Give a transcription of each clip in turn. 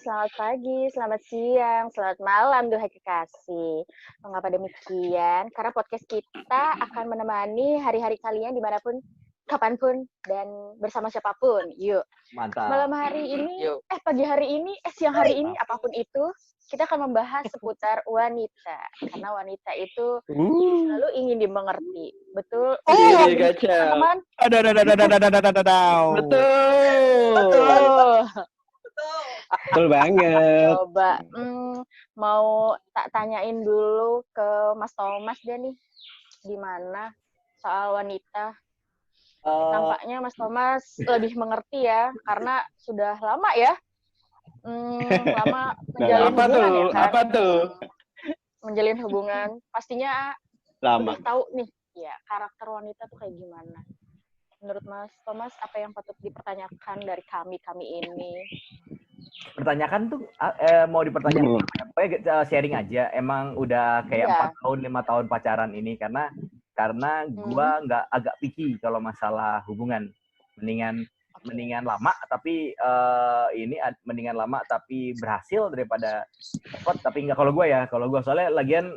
selamat pagi, selamat siang, selamat malam, duhai kekasih. Mengapa demikian? Karena podcast kita akan menemani hari-hari kalian dimanapun, kapanpun, dan bersama siapapun. Yuk. Mantap. Malam hari ini, pagi hari ini, siang hari ini, apapun itu, kita akan membahas seputar wanita. Karena wanita itu selalu ingin dimengerti. Betul? Teman-teman? Betul. Betul banget. Coba mau tak tanyain dulu ke Mas Thomas dia nih, gimana soal wanita? Tampaknya Mas Thomas lebih mengerti ya, karena sudah lama ya, lama menjalin hubungan ya kan? Apa tuh? Menjalin hubungan, pastinya Lama. udah tahu nih, ya karakter wanita tuh kayak gimana? Menurut Mas Thomas, apa yang patut dipertanyakan dari kami ini? Pertanyakan tuh mau dipertanyakan apa? Sharing aja. Emang udah kayak 4 tahun 5 tahun pacaran ini karena gua nggak agak picky kalau masalah hubungan. Mendingan lama tapi mendingan lama tapi berhasil daripada cepet tapi nggak. Kalau gue soalnya lagian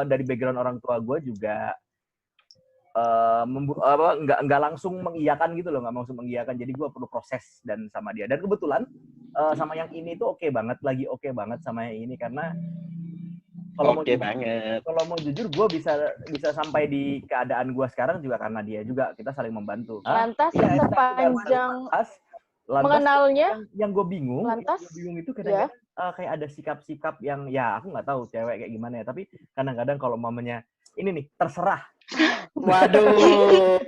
dari background orang tua gue juga nggak langsung mengiyakan gitu loh, nggak langsung mengiyakan, jadi gue perlu proses dan sama dia. Dan kebetulan sama yang ini tuh oke banget sama yang ini, karena kalau mau jujur gue bisa sampai di keadaan gue sekarang juga karena dia juga, kita saling membantu. Lantas sepanjang mengenalnya yang gue bingung itu kadang-kadang kayak ada sikap-sikap yang ya aku nggak tahu cewek kayak gimana ya, tapi kadang-kadang kalau mamanya ini nih terserah. Waduh.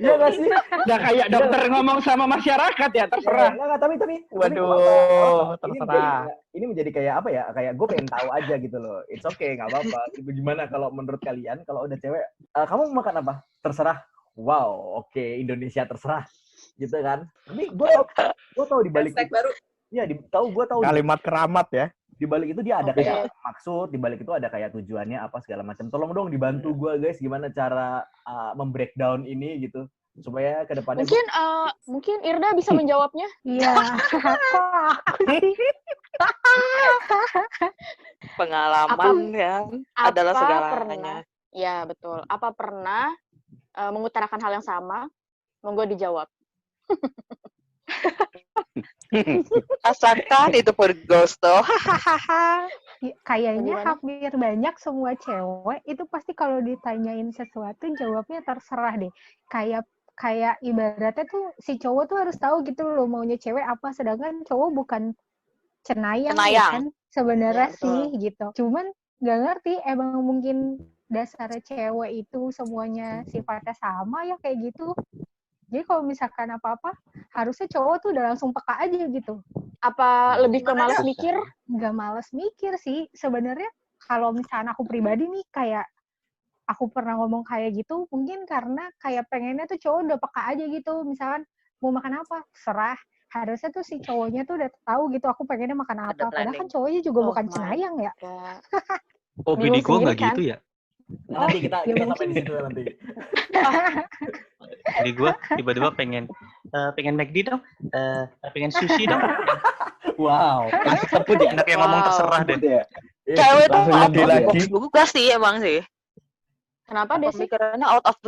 Iya nggak sih? Udah kayak dokter ngomong sama masyarakat ya, terserah. Nggak, tapi waduh, terserah. Ini menjadi kayak apa ya? Kayak gue pengen tahu aja gitu loh. It's okay, nggak apa-apa. Gimana kalau menurut kalian, kalau udah cewek, kamu mau makan apa? Terserah. Wow, oke, Indonesia terserah. Gitu kan? Tapi gue tahu di balik itu. Baru. Iya, gue tahu. Kalimat keramat ya. Di balik itu dia ada kayak maksud, di balik itu ada kayak tujuannya apa segala macam. Tolong dong dibantu gue guys, gimana cara membreakdown ini gitu supaya kedepannya. Mungkin Irda bisa menjawabnya. Iya. Pengalaman adalah segalanya. Ya betul. Apa pernah mengutarakan hal yang sama? Monggo dijawab. Asalkan itu per ghosto. Kayaknya hampir banyak semua cewek itu pasti kalau ditanyain sesuatu jawabnya terserah deh. Kayak ibaratnya tuh si cowok tuh harus tahu gitu loh maunya cewek apa, sedangkan cowok bukan cenayang. Kan sebenarnya sih gitu. Cuman nggak ngerti, emang mungkin dasarnya cewek itu semuanya sifatnya sama ya kayak gitu. Jadi kalau misalkan apa-apa, harusnya cowok tuh udah langsung peka aja gitu. Apa lebih ke malas mikir? Nggak malas mikir sih. Sebenarnya kalau misalkan aku pribadi nih, kayak aku pernah ngomong kayak gitu, mungkin karena kayak pengennya tuh cowok udah peka aja gitu. Misalkan mau makan apa, serah. Harusnya tuh si cowoknya tuh udah tahu gitu, aku pengennya makan apa. Padahal kan cowoknya juga bukan cenayang ya. Oh, bini gue nggak gitu ya? Nanti kita sampai di situ nanti. Jadi gue tiba-tiba pengen McD dong, pengen sushi dong. Wow, sebut ya. Enak yang ngomong terserah deh. Cewek tuh lagi juga sih emang sih. Kenapa deh? Pemikirannya out of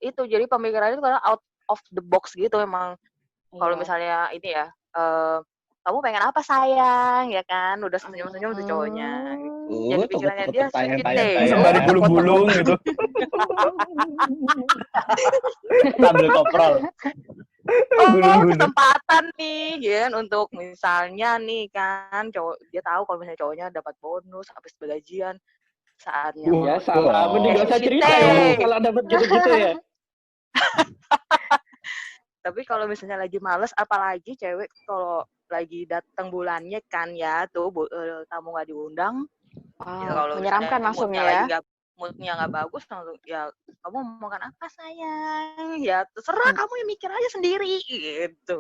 itu, jadi pemikirannya itu out of the box gitu emang. Kalau misalnya ini ya, kamu pengen apa sayang, ya kan? Udah senyum-senyum tuh cowoknya. Jadi pikirannya dia sembari bulung-bulung gitu. Sambil koprol. Kesempatan nih, ya untuk misalnya nih kan, cowok dia tahu kalau misalnya cowoknya dapat bonus habis gajian saatnya. Ya salah, mending gak usah cerita ya kalau dapat gitu-gitu ya. Tapi kalau misalnya lagi males, apalagi cewek kalau lagi datang bulannya kan ya tuh tamu nggak diundang. Ya, kalau menyeramkan langsungnya ya. Moodnya nggak bagus langsung ya kamu mau makan apa sayang, ya terserah kamu yang mikir aja sendiri gitu.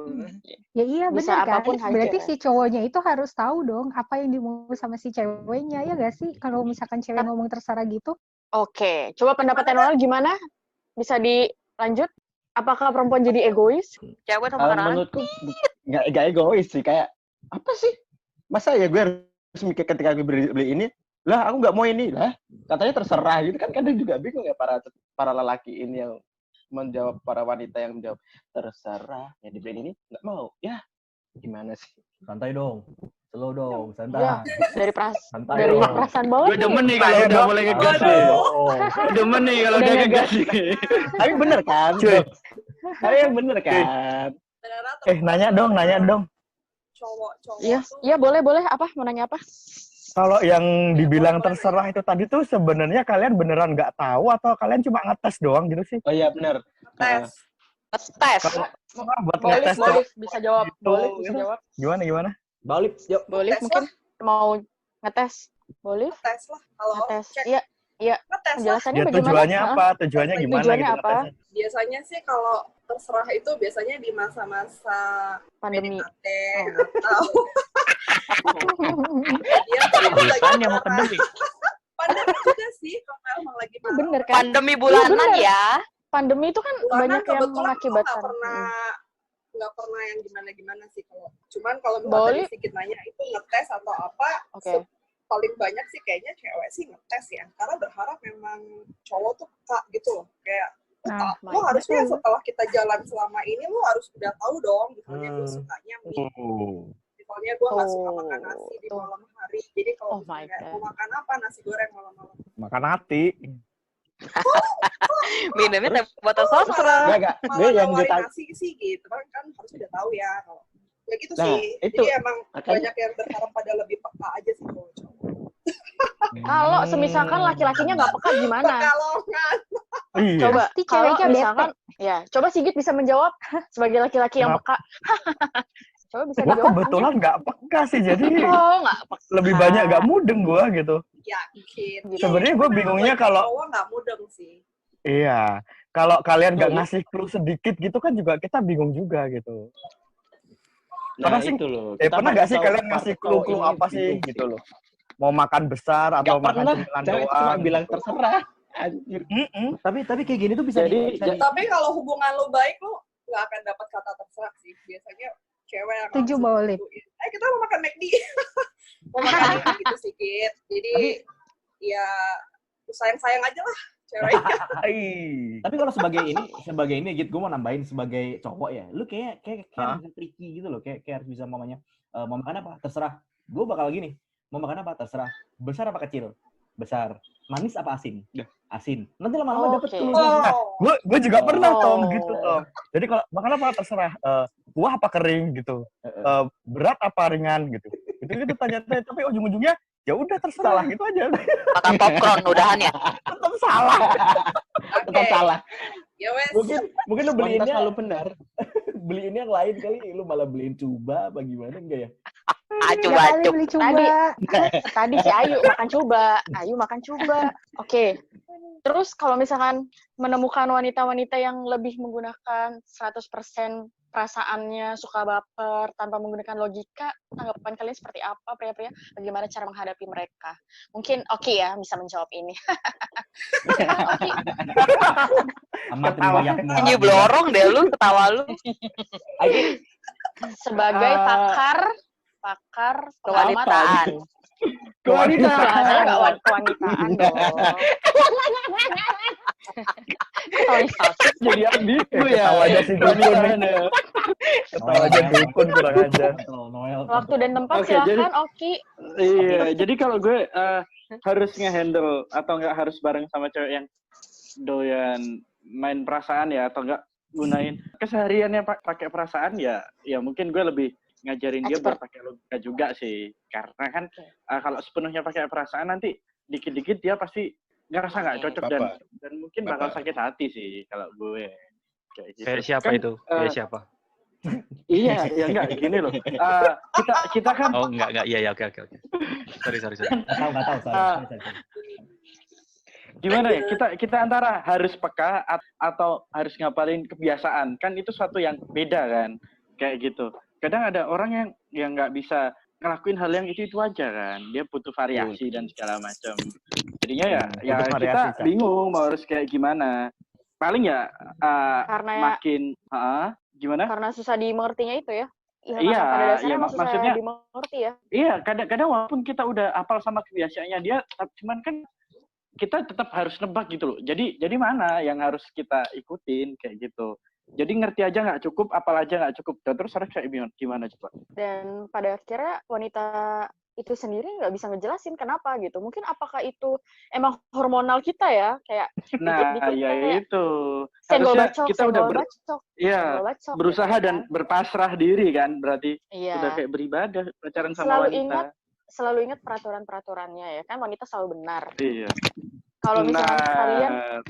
Ya iya bisa benar apapun kan. aja. Berarti si cowoknya itu harus tahu dong apa yang dimau sama si ceweknya, ya nggak sih? Kalau misalkan cewek ngomong terserah gitu. Oke, coba pendapat Nol gimana? Bisa dilanjut? Apakah perempuan jadi egois? Cewek sama makanan menurutku nggak egois sih, kayak apa sih Masa ya gue harus mikir ketika gue beli ini, lah aku nggak mau ini lah. Katanya terserah gitu kan, kadang juga bingung ya para lelaki ini yang menjawab, para wanita yang menjawab terserah, ya dibeli ini nggak mau. Ya gimana sih? Santai dong. Slow dong, santai. Ya, dari Santai dari dong. perasaan banget Gue demen nih kalau Ayo udah dong. mulai ngegas nih. Gue demen nih kalau Udah udah ngegas. ngegas nih. Tapi bener kan? Cuy. Tapi yang bener kan? Nanya dong. Cowok-cowok Iya, tuh iya boleh. Apa? Mau nanya apa? Kalau yang dibilang terserah itu tadi tuh sebenarnya kalian beneran nggak tahu atau kalian cuma ngetes doang gitu sih? Oh iya bener. tes. Tes. Kalau buat Boleh, ngetes boleh bisa jawab. gitu, Boleh bisa gitu. jawab. Gimana? Balik, yuk. Boleh Tes mungkin mau ngetes. Boleh? Tes lah. Kalau Ngetes. cek, Iya, iya. ngetes lah. Penjelasannya Ya bagaimana? tujuannya Hah? apa? Tujuannya gimana Tujuannya gitu apa? ngetesnya? Biasanya sih kalau terserah itu biasanya di masa-masa Pandemi. PDKT atau dia tuh lagi Urusannya mau marah. pandemi. Pandemi juga sih kalau emang lagi marah. Bener kan? Pandemi bulanan bener. ya. Pandemi itu kan Bulanan banyak yang kebetulan gua mengakibatkan. nggak pernah yang gimana sih kalau. Cuman kalau Boleh. misalnya tadi sedikit nanya itu ngetes atau apa, Oke. paling banyak sih kayaknya cewek sih ngetes ya, karena berharap memang cowok tuh peka gitu loh, kayak Nah, lo harusnya setelah kita jalan selama ini lo harus udah tahu dong, misalnya gue sukanya mie, misalnya gue nggak suka makan nasi di malam hari, jadi kalau Oh my misalnya God. mau makan apa, nasi goreng malam-malam. Makan hati. Minumnya teh botol sos. Enggak. Gue Malah yang nawarin ditanya. nasi sih gitu kan harusnya udah tahu ya kalau ya gitu Nah, sih. itu. Jadi emang Makanya- banyak yang berharap pada lebih peka aja sih kalau cowok. Kalau semisalkan laki-lakinya nggak peka gimana? Pekalongan. Iya. Coba Pasti kalau ceweknya misalkan ya, coba Sigit bisa menjawab sebagai laki-laki yang peka. Coba bisa Gue dijawab. kebetulan nggak peka sih, jadi Oh, nggak peka. lebih banyak nggak mudeng gue gitu. Yakin. Sebenarnya gue bingungnya kalau cowok nggak mudeng sih. iya, kalau kalian nggak ngasih clue sedikit gitu kan juga kita bingung juga gitu. Nah Pernah sih- itu loh. Pernah nggak sih tahu kalian ngasih clue-clue ini apa sih bingung gitu loh? Mau makan besar atau Nggak makan pernah. cemilan Cewek doang? cuma bilang terserah. Anjir. Tapi kayak gini tuh bisa Jadi, bisa Tapi kalau hubungan lo baik lo nggak akan dapat kata terserah sih. Biasanya cewek yang Setuju, langsung Mbak Olip. nentuin, kita mau makan McD. Mau makan ini gitu sedikit. Jadi ya sayang-sayang aja lah ceweknya. Tapi kalau sebagai ini gitu, gue mau nambahin sebagai cowok ya, lu kayak harus bisa tricky gitu loh, kayak harus bisa mamanya mau makan apa terserah. Gue bakal gini, mau makan apa terserah. Besar apa kecil? Besar. Manis apa asin? Asin. Nanti lama-lama dapet Oke. clue. Gue juga pernah Oh. Tom gitu Tom. Jadi kalau makan apa terserah. Kuah apa kering gitu. Berat apa ringan gitu. Itu tanya-tanya tapi ujung-ujungnya ya udah terserah gitu aja. Makan popcorn udahan ya. Tetap salah. Tetap salah. Ya wes. Mungkin lu Wanita beliinnya selalu benar. beliinnya yang lain kali, lu malah beliin coba apa gimana enggak ya? Acu Ya kali acu. beli coba. Tadi si Ayu makan coba. Oke. Terus kalau misalkan menemukan wanita-wanita yang lebih menggunakan 100% perasaannya, suka baper tanpa menggunakan logika, tanggapan kalian seperti apa, pria-pria? Bagaimana cara menghadapi mereka? Mungkin Oki ya bisa menjawab ini. Oki. Amat riwayatmu. Anjir blorong deh lu ketawa lu. Sebagai pakar Kewanitaan. Kewanitaan. Saya nggak kewanitaan dong. Kewanitaan. Jadi ambigu ya. Ketawanya si dukun nih. Ketawanya dukun kurang aja. Noel. Waktu dan tempat Oke, jadi- silahkan Oki. Iya, jadi kalau gue harus nge-handle atau nggak harus bareng sama cewek yang doyan main perasaan ya, atau nggak gunain kesehariannya pakai perasaan ya mungkin gue lebih ngajarin dia buat pakai logika juga sih, karena kan kalau sepenuhnya pakai perasaan nanti dikit-dikit dia pasti ngerasa nggak cocok dan mungkin bakal sakit hati sih kalau gue kayak gitu. Dari siapa Kan, itu? Dari siapa? Iya, ya enggak gini loh. Kita kan Oh, enggak. Iya, oke. Sorry. Nggak tahu. Sorry. gimana ya? Kita antara harus peka atau harus ngapalin kebiasaan. Kan itu suatu yang beda kan. Kayak gitu. Kadang ada orang yang nggak bisa ngelakuin hal yang itu aja kan. Dia butuh variasi dan segala macam. Jadinya ya butuh variasi, kita Cak. bingung mau harus kayak gimana. Paling ya Karena ya, makin gimana? karena susah dimengertinya itu ya. Ya, Iya, karena pada dasarnya iya, emang susah maksudnya dimengerti ya. iya, kadang-kadang walaupun kita udah hafal sama kebiasaannya dia, cuman kan kita tetap harus nebak gitu loh. Jadi mana yang harus kita ikutin kayak gitu. Jadi ngerti aja nggak cukup, apal aja nggak cukup. Dan terus harus kayak gimana coba? Dan pada akhirnya wanita itu sendiri nggak bisa ngejelasin kenapa gitu. Mungkin apakah itu emang hormonal kita ya, kayak Nah, dikit-dikit ya kayak itu. senggol Harusnya bacok, kita udah senggol bacok, iya, senggol bacok. berusaha gitu dan kan. berpasrah diri kan, berarti Iya. udah kayak beribadah pacaran sama wanita. Selalu ingat peraturan-peraturannya ya kan, wanita selalu benar. Iya. Kalau misalkan Benar.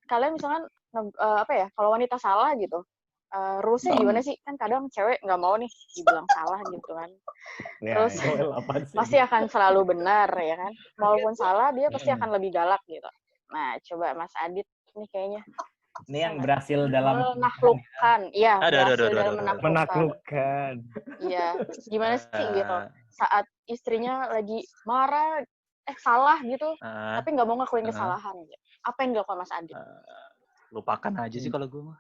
kalian misalkan apa ya, kalau wanita salah gitu, rulesnya gimana sih? Kan kadang cewek nggak mau nih dibilang salah gitu kan. Terus pasti akan selalu benar ya kan. Walaupun salah dia pasti akan lebih galak gitu. Nah, coba Mas Adit nih kayaknya. Ini yang berhasil dalam menaklukkan. Iya, berhasil dalam menaklukkan. Iya, gimana sih gitu? Saat istrinya lagi marah, salah gitu, tapi nggak mau ngakuin kesalahan. Gitu. Apa yang dilakukan Mas Adit? Lupakan aja sih kalau gue mah.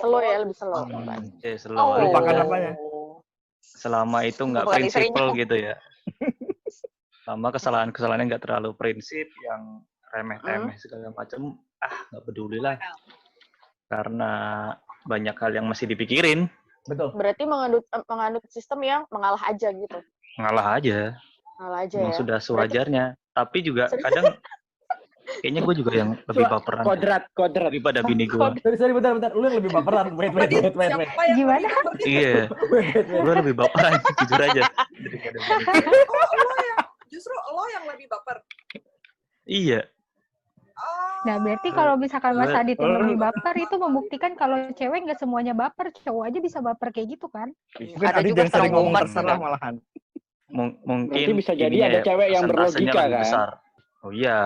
Slow ya, lebih slow. Slow. Lupakan apanya? Selama itu nggak prinsipal gitu ya. Selama kesalahan-kesalahannya nggak terlalu prinsip, yang remeh-remeh segala macam, nggak peduli lah. Karena banyak hal yang masih dipikirin. Betul. Berarti menganut sistem yang mengalah aja gitu. Mengalah aja. Mengalah aja memang ya. Sudah sewajarnya. Tapi juga kadang kayaknya gue juga yang lebih baperan. Kodrat. Daripada bini gue. Sorry, bentar. Lu yang lebih baperan. Wait. Gimana? Iya. Gue lebih baperan, jujur aja. Daripada bini gue. Justru lo yang lebih baper. Iya. Nah, berarti kalau misalkan Mas Adit yang lebih baper, itu membuktikan kalau cewek nggak semuanya baper, cowok aja bisa baper kayak gitu kan? Mungkin Adit yang sering ngomong terserah malahan. Mungkin berarti bisa jadi ada cewek yang berlogika kan? Besar. Oh iya.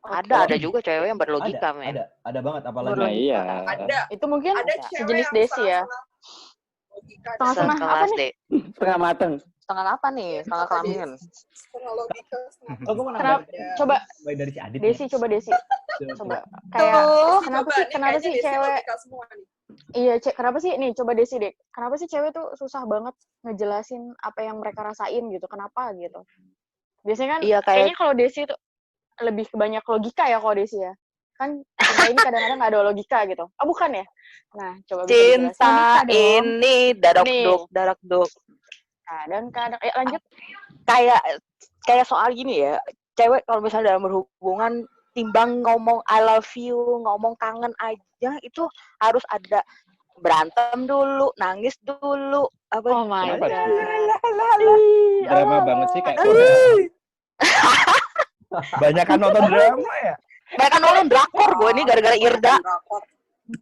Ada juga cewek yang berlogika, men. Ada banget, apalagi. Nah, iya. Ada. Itu mungkin Ada sejenis Desi ya. Setengah apa nih? Setengah mateng. Setengah apa nih? Setengah kelamin. Setengah logika. Kenapa? Coba dari si Adit. Desi, coba Desi. Coba. Kayak kenapa sih cewek? Iya, kenapa sih nih? Coba Desi deh. Kenapa sih cewek tuh susah banget ngejelasin apa yang mereka rasain gitu? Kenapa gitu? Biasanya kan kayaknya kalau Desi tuh lebih banyak logika ya kalau Desi ya. Kan cinta ini kadang-kadang nggak ada logika gitu. Oh, bukan ya? Nah, coba bisa dijelasin. Cinta ini darak-duk. Kadang-kadang, lanjut. Kayak soal gini ya, cewek kalau misalnya dalam berhubungan, timbang ngomong I love you, ngomong kangen aja, itu harus ada berantem dulu, nangis dulu. Oh my God. Drama banget sih kayak Banyak kan nonton drama ya? Banyak kan nonton drakor gue ini gara-gara Irda.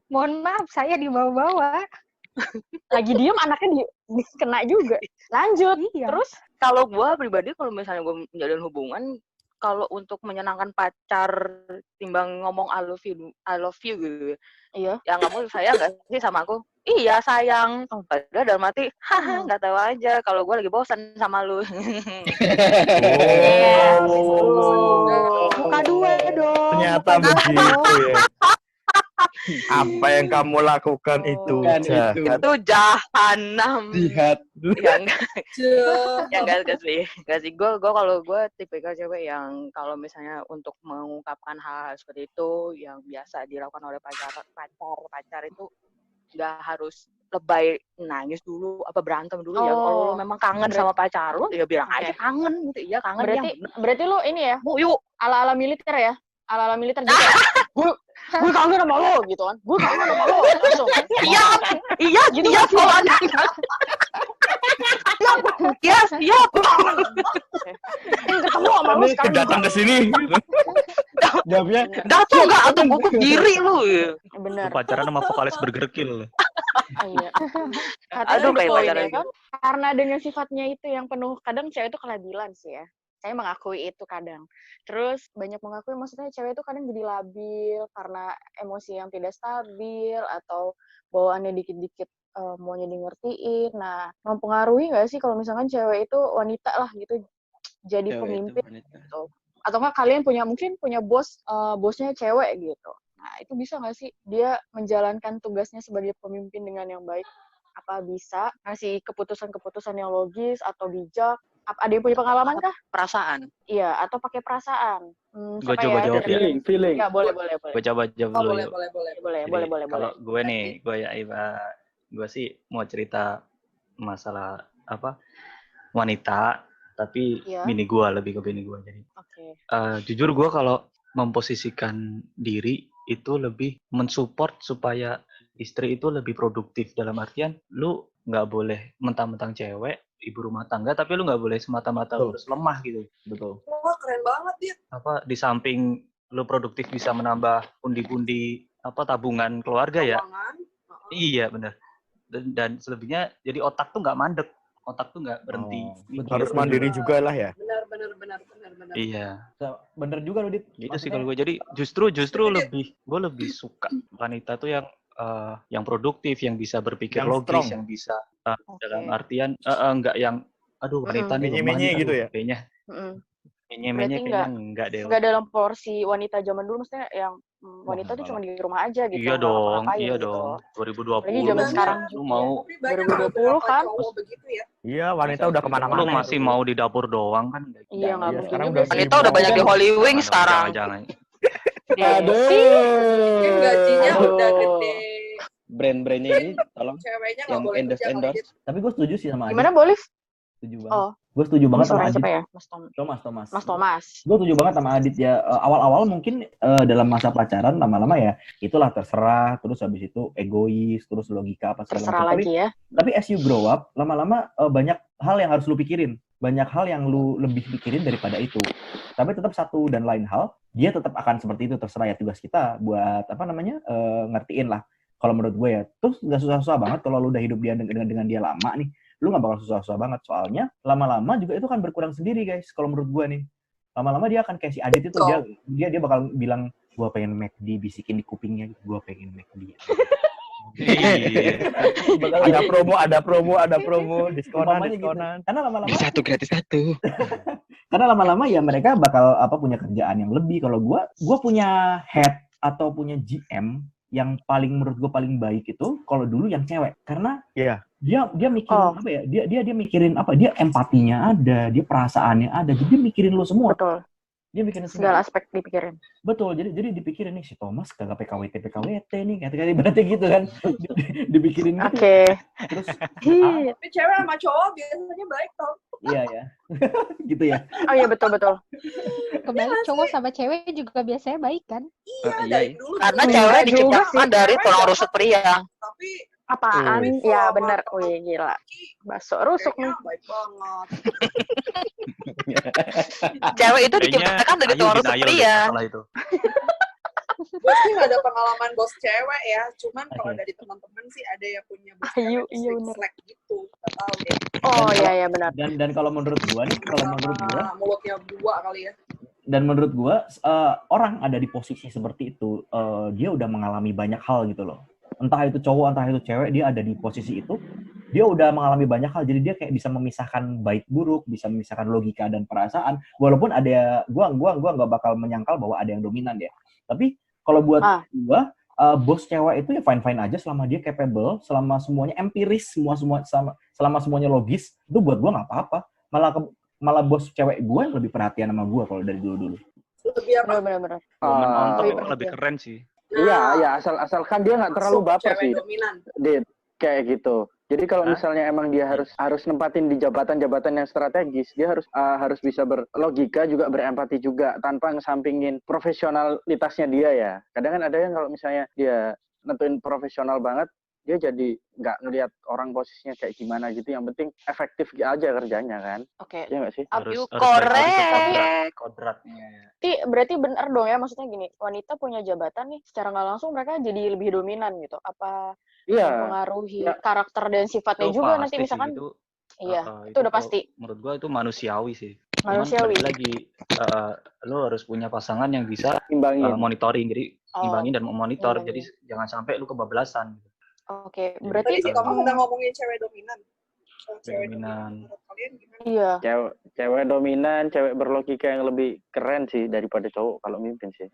Mohon maaf, saya dibawa-bawa. Lagi diem anaknya kena juga. Lanjut. Iya. Terus kalau gue pribadi, kalau misalnya gue menjalin hubungan, kalau untuk menyenangkan pacar timbang ngomong I love you gitu. Iya. Ya kamu sayang nggak sih sama aku? Iya sayang. Padahal dalam hati, haha nggak tahu aja kalau gue lagi bosan sama lu. Buka dua dong. Ternyata begitu ya. Apa yang kamu lakukan itu? Itu jahanam. Lihat. Ya enggak sih. Gue kalau gue tipikal cewek yang kalau misalnya untuk mengungkapkan hal seperti itu yang biasa dilakukan oleh pacar itu nggak harus lebay nangis dulu apa berantem dulu ya. Kalau lo memang kangen sama pacar lo ya bilang aja kangen gitu. Iya kangen. Berarti lo ini ya? Yuk ala-ala militer ya? Ala-ala militer juga. Gue kangen sama lo gitu kan. Gue kangen sama lo langsung. Iya gitu ya kalau ada. Siap. Ketemu sama lo sekarang. Datang ke sini. Jawabnya datang nggak atau gugup diri lu. Bener. Pacaran sama vokalis Burger Kill. Iya. Aduh kayak pacaran kan? Karena dengan sifatnya itu yang penuh, kadang cewek itu kelabilan sih ya. Saya mengakui itu kadang. Terus banyak mengakui maksudnya cewek itu kadang jadi labil karena emosi yang tidak stabil atau bawaannya dikit-dikit maunya di ngertiin. Nah, mempengaruhi nggak sih kalau misalkan cewek itu wanita lah gitu jadi pemimpin gitu. Atau nggak kalian mungkin punya bosnya cewek gitu. Nah, itu bisa nggak sih dia menjalankan tugasnya sebagai pemimpin dengan yang baik? apa bisa ngasih keputusan-keputusan yang logis atau bijak? Ada yang punya pengalaman kah? Perasaan. Iya, atau pakai perasaan. Gue coba jawab ya. Feeling. Ya, boleh. Gue coba jawab dulu yuk. Boleh. Kalau gue nih, gue sih mau cerita masalah wanita, tapi bini gue, lebih ke bini gue. Jadi jujur gue kalau memposisikan diri itu lebih mensupport supaya istri itu lebih produktif, dalam artian lu nggak boleh mentang-mentang cewek ibu rumah tangga tapi lu nggak boleh semata-mata harus lemah gitu. Betul. Wah, keren banget dia. Di samping lu produktif bisa menambah pundi-pundi tabungan keluarga ya. Iya benar. Dan selebihnya jadi otak tuh nggak mandek, otak tuh nggak berhenti. Harus mandiri juga lah ya. Benar. Iya. Bener juga loh, Dit. Gitu sih kalau gue. Jadi justru gue lebih suka wanita tuh yang produktif, yang bisa berpikir yang logis, strong. yang bisa dalam artian enggak yang wanita nih menye-menye gitu ya. Kayaknya menye-menye kayaknya enggak deh. Enggak dalam porsi wanita zaman dulu, maksudnya yang wanita tuh cuma di rumah aja gitu. Iya dong. 2020. Lagi zaman sekarang lu mau 2020 kan? Iya, wanita udah kemana-mana. Lu masih mau di dapur doang kan? Iya, nggak mungkin. Sekarang Wanita udah banyak di Holy Wings sekarang. Jangan. Aduh. Mungkin gajinya udah gede. Brand-brandnya ini tolong ceweknya yang endorse. Tapi gue setuju sih sama Adit. Gimana, Bolif? Setuju banget. Gue setuju banget sama Adit. Siapa ya? Mas Thomas. Gue setuju banget sama Adit ya. Awal-awal mungkin dalam masa pacaran lama-lama ya itulah terserah, terus habis itu egois, terus logika apa segala macam. Terserah lagi ya. Tapi as you grow up, lama-lama banyak hal yang harus lu pikirin. Banyak hal yang lu lebih pikirin daripada itu. Tapi tetap satu dan lain hal, dia tetap akan seperti itu, terserah ya, tugas kita buat ngertiin lah. Kalau menurut gue ya, terus nggak susah-susah banget kalau lu udah hidup dengan dia lama nih, lu nggak bakal susah-susah banget. Soalnya lama-lama juga itu kan berkurang sendiri guys. Kalau menurut gue nih, lama-lama dia akan kayak si Adit itu, dia bakal bilang, gue pengen McD, bisikin di kupingnya, gue pengen McD. ada promo, diskonan. Karena lama-lama beli 1 gratis 1. Karena lama-lama ya mereka bakal punya kerjaan yang lebih. Kalau gue punya head atau punya GM yang menurut gue paling baik itu kalau dulu yang cewek, karena dia mikirin dia mikirin dia empatinya ada, dia perasaannya ada, jadi dia mikirin lo semua. Betul. Dia mikirin segala aspek dipikirin. Betul, jadi dipikirin nih si Thomas kagak PKWT nih, kata-kata berarti gitu kan. Dipikirin gitu. Oke. Terus tapi cewek sama cowok biasanya baik tau. Iya ya. Gitu ya. Oh iya betul. Kembali cowok sama cewek juga biasanya baik kan? Iya, dari dulu. Karena cewek diciptakan dari tulang rusuk pria. Tapi apaan? Ya benar. Wih gila. Bakso rusuk nih. baik banget. Cewek itu diciptakan dari tulang rusuk pria. Gue sih nggak ada pengalaman bos cewek ya, cuman kalau dari teman-teman sih ada yang punya bos cewek slack gitu, nggak tahu deh. Oh iya benar. Dan kalau menurut gua nih, mulutnya 2 kali ya. Dan menurut gua orang ada di posisi seperti itu, dia udah mengalami banyak hal gitu loh. Entah itu cowok, entah itu cewek, dia ada di posisi itu, dia udah mengalami banyak hal, jadi dia kayak bisa memisahkan baik buruk, bisa memisahkan logika dan perasaan. Walaupun ada, gua nggak bakal menyangkal bahwa ada yang dominan ya. Tapi kalau buat gua, bos cewek itu ya fine aja selama dia capable, selama semuanya empiris, selama semuanya logis, itu buat gua nggak apa-apa. Malah bos cewek gua yang lebih perhatian sama gua kalau dari dulu. Lebih apa? Benar. Lebih keren sih. Iya, asalkan dia nggak terlalu baper sih. Dominan. Kayak gitu. Jadi kalau misalnya emang dia harus nempatin di jabatan-jabatan yang strategis, dia harus bisa berlogika juga, berempati juga, tanpa ngesampingin profesionalitasnya dia ya. Kadang kan ada yang kalau misalnya dia nentuin profesional banget, dia jadi nggak ngelihat orang posisinya kayak gimana gitu. Yang penting efektif aja kerjanya kan. Oke. Iya nggak sih? Harus korek. Kodratnya. Berarti benar dong ya, maksudnya gini, wanita punya jabatan nih, secara nggak langsung mereka jadi lebih dominan gitu. Apa mempengaruhi karakter dan sifatnya itu juga nanti misalkan? Itu, itu udah pasti. Menurut gua itu manusiawi sih. Manusiawi. Cuman lagi lo harus punya pasangan yang bisa monitoring, jadi imbangin dan memonitor. Jadi jangan sampai lu kebablasan. Oke, berarti tadi si Tomang udah ngomongin cewek dominan. Cewek dominan. Iya. Cewek dominan, cewek berlogika yang lebih keren sih daripada cowok kalau mimpin sih,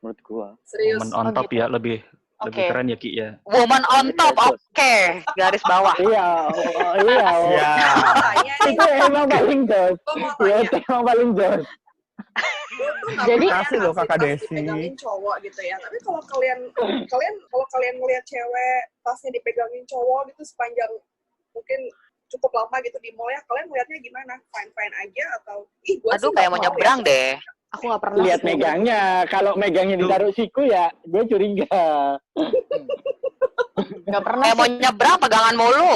menurut gua. Serius. On top ya, lebih Lebih Oke. keren ya Ki ya. Woman on top, oke. Garis bawah. Iya, iya. Iya. Tanya nih, Itu emang paling jos. gue mau Iya, tanya. itu emang paling jos. Gue tuh nggak Jadi- pernah Kasih loh, ngasih Kakak tas Desi. dipegangin cowok gitu ya. Tapi kalau kalian ngeliat cewek tasnya dipegangin cowok gitu sepanjang mungkin cukup lama gitu di mall ya, kalian ngeliatnya gimana? Fine aja atau gue Aduh, kayak mau nyebrang deh. Aku nggak pernah. Lihat sih. megangnya. Kalau megangnya ditaruh siku ya, gue curiga. Nggak pernah. Kayak mau sih. nyebrang pegangan mulu.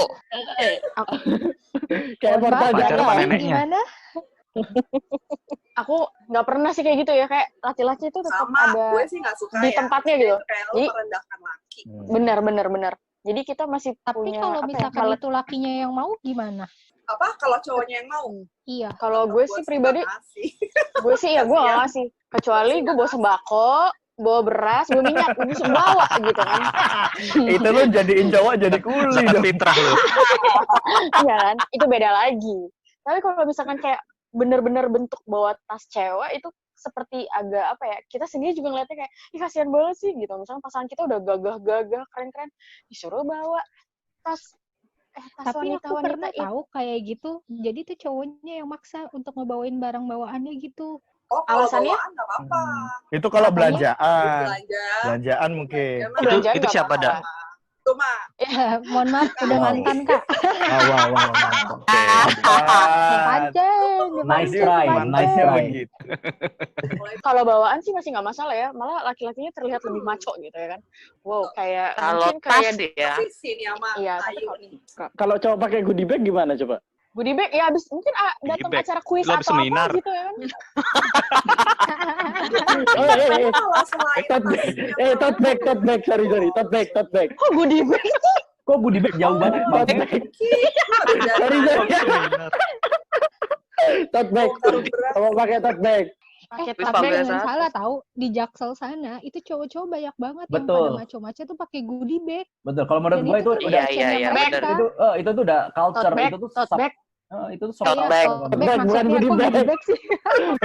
Kayak Mohon maaf, portal Pacar apa jalan. neneknya? gimana? Aku nggak pernah sih kayak gitu ya. Kayak laki-laki itu tetap sama ada gue sih nggak suka di ya. tempatnya gitu. Itu kayak lo Jadi- merendahkan laki. benar. Jadi kita masih Tapi punya kalau apa ya, misalkan malet- itu lakinya yang mau gimana? Apa kalau cowoknya yang mau? Iya. kalau gue sih pribadi, gue sih ya gue nggak ngasih. Kecuali gue bawa sembako, bawa beras, bawa minyak, gue bisa bawa gitu kan. Itu lu jadiin cowok jadi kuli Zakat dong. fitrah lu. Iya kan? Itu beda lagi. Tapi kalau misalkan kayak bener-bener bentuk bawa tas cewek itu seperti agak apa ya, kita sendiri juga ngeliatnya kayak, ih kasihan banget sih gitu. Misalnya pasangan kita udah gagah-gagah, keren-keren, disuruh bawa tas Tapi aku pernah itu. tahu kayak gitu. Jadi tuh cowoknya yang maksa untuk ngebawain barang bawaannya gitu. Oh, kalau Alasannya? bawaan nggak apa-apa. Itu kalau Apanya? belanjaan. Belanja. Belanjaan mungkin. Emang Belanjaan Itu nggak siapa, apa-apa. Dak? Tuh, mah. Ya, mohon maaf, udah Wow. mantan, Kak. Wow. Oke. Pancing, Nice try, nice try. Begitu. Kalau bawaan sih masih nggak masalah ya, malah laki-lakinya terlihat lebih maco gitu ya kan. Wow, kayak Kalau mungkin tas kayak ya. Tapi sini sama Iya, tapi Ayu kalau- nih. Kalau cowok pakai goodie bag gimana coba? goodie bag ya abis mungkin datang bag. acara kuis Lu abis atau seminar. apa gitu ya kan. Tapi kalau selain Tote bag, tote bag, sorry, tote bag. Kok goodie bag? Kok goodie bag jauh banget, Bang? Tote bag, sorry. Tote bag, kalau pakai tote bag. Pakai Wis, tote Pak, bag. biasa. Jangan salah tahu di Jaksel sana itu cowok-cowok banyak banget yang Betul. pada maco-maco tuh pakai goodie bag. Betul. Kalau menurut Dan gue itu tuh udah Iya, mereka. bener. itu tuh udah culture, Tote bag, itu tuh tote bag. itu tuh Tote soft bag. Tote bag Bukan maksudnya goodie kok bag. goodie bag sih?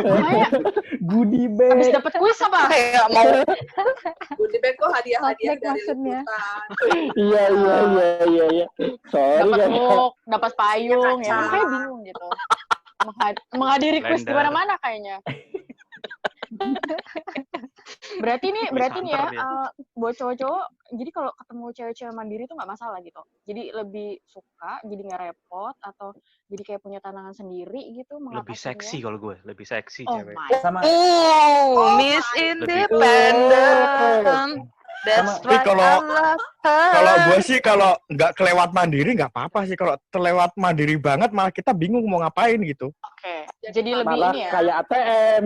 Makanya goodie abis bag. dapet kuis apa? Kayak mau goodie bag kok hadiah-hadiah Tote bag dari maksudnya. liputan. Iya. Sorry Dapat kan. book, dapat payung ya. Kaca. Makanya bingung gitu. Menghadiri kuis di Blender. mana-mana kayaknya. berarti nih ya, hunter dia. buat cowok-cowok, jadi kalau ketemu cewek-cewek mandiri tuh nggak masalah gitu. Jadi lebih suka, jadi nggak repot, atau jadi kayak punya tantangan sendiri gitu. Lebih seksi kalau gue, lebih seksi Oh cewek. my. Sama Miss Lebih- Independent. That's Tapi why kalau- I love her. Kalau gue sih kalau nggak kelewat mandiri nggak apa-apa sih. Kalau terlewat mandiri banget malah kita bingung mau ngapain gitu. Oke. Jadi lebih Malah ini ya, kayak ATM.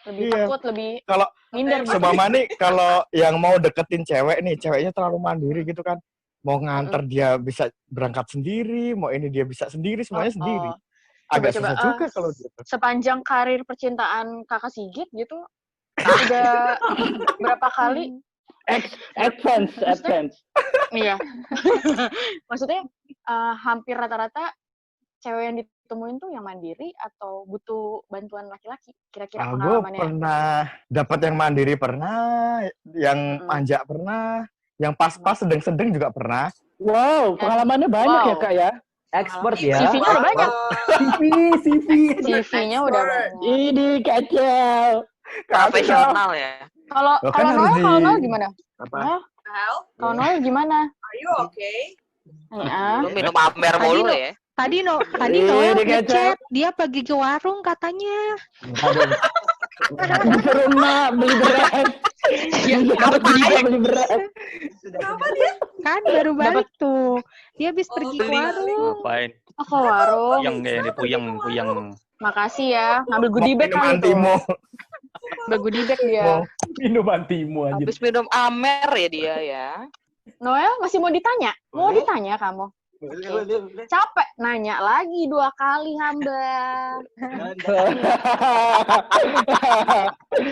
lebih Iya. takut, lebih Kalau minder gitu. Sebama nih kalau yang mau deketin cewek nih, ceweknya terlalu mandiri gitu kan. Mau nganter dia bisa berangkat sendiri, mau ini dia bisa sendiri, semuanya sendiri. Agak Coba-coba, susah juga kalau gitu. Sepanjang karir percintaan Kakak Sigit gitu, udah berapa kali? Advance. Iya. Maksudnya hampir rata-rata cewek yang ditemuin tuh yang mandiri atau butuh bantuan laki-laki? Kira-kira Gue pengalamannya. pernah dapat yang mandiri pernah, yang manja pernah, yang pas-pas sedang-sedang juga pernah. Wow, pengalamannya banyak Wow. ya kak ya. expert ya. CV-nya udah banyak. CV. CV-nya udah banyak. Ini kacau. Profesional ya. Kalau Lo kan Noel, harus di- gimana? Apa? Noel, Hal, kalau Noel gimana? are you okay? Ya. Lu minum Amer mulu ya. Tadi Ini Noel kacau. ngechat dia pergi ke warung katanya. Disuruh mak beli beras. Dapat goodie bag. Beli beras. Kenapa dia? Kan baru balik tuh. Dia habis pergi ke beli. warung. Ngapain? Oh, ke warung. Puyeng kayak di puyeng. Makasih ya. Ngambil goodie bag Minuman kali tuh. Timo. Ngambil goodie bag dia. Mau. Minuman Timo anjir. Habis minum Amer ya dia ya. Noel masih mau ditanya? Mau ditanya kamu? Capek nanya lagi 2 kali hamba.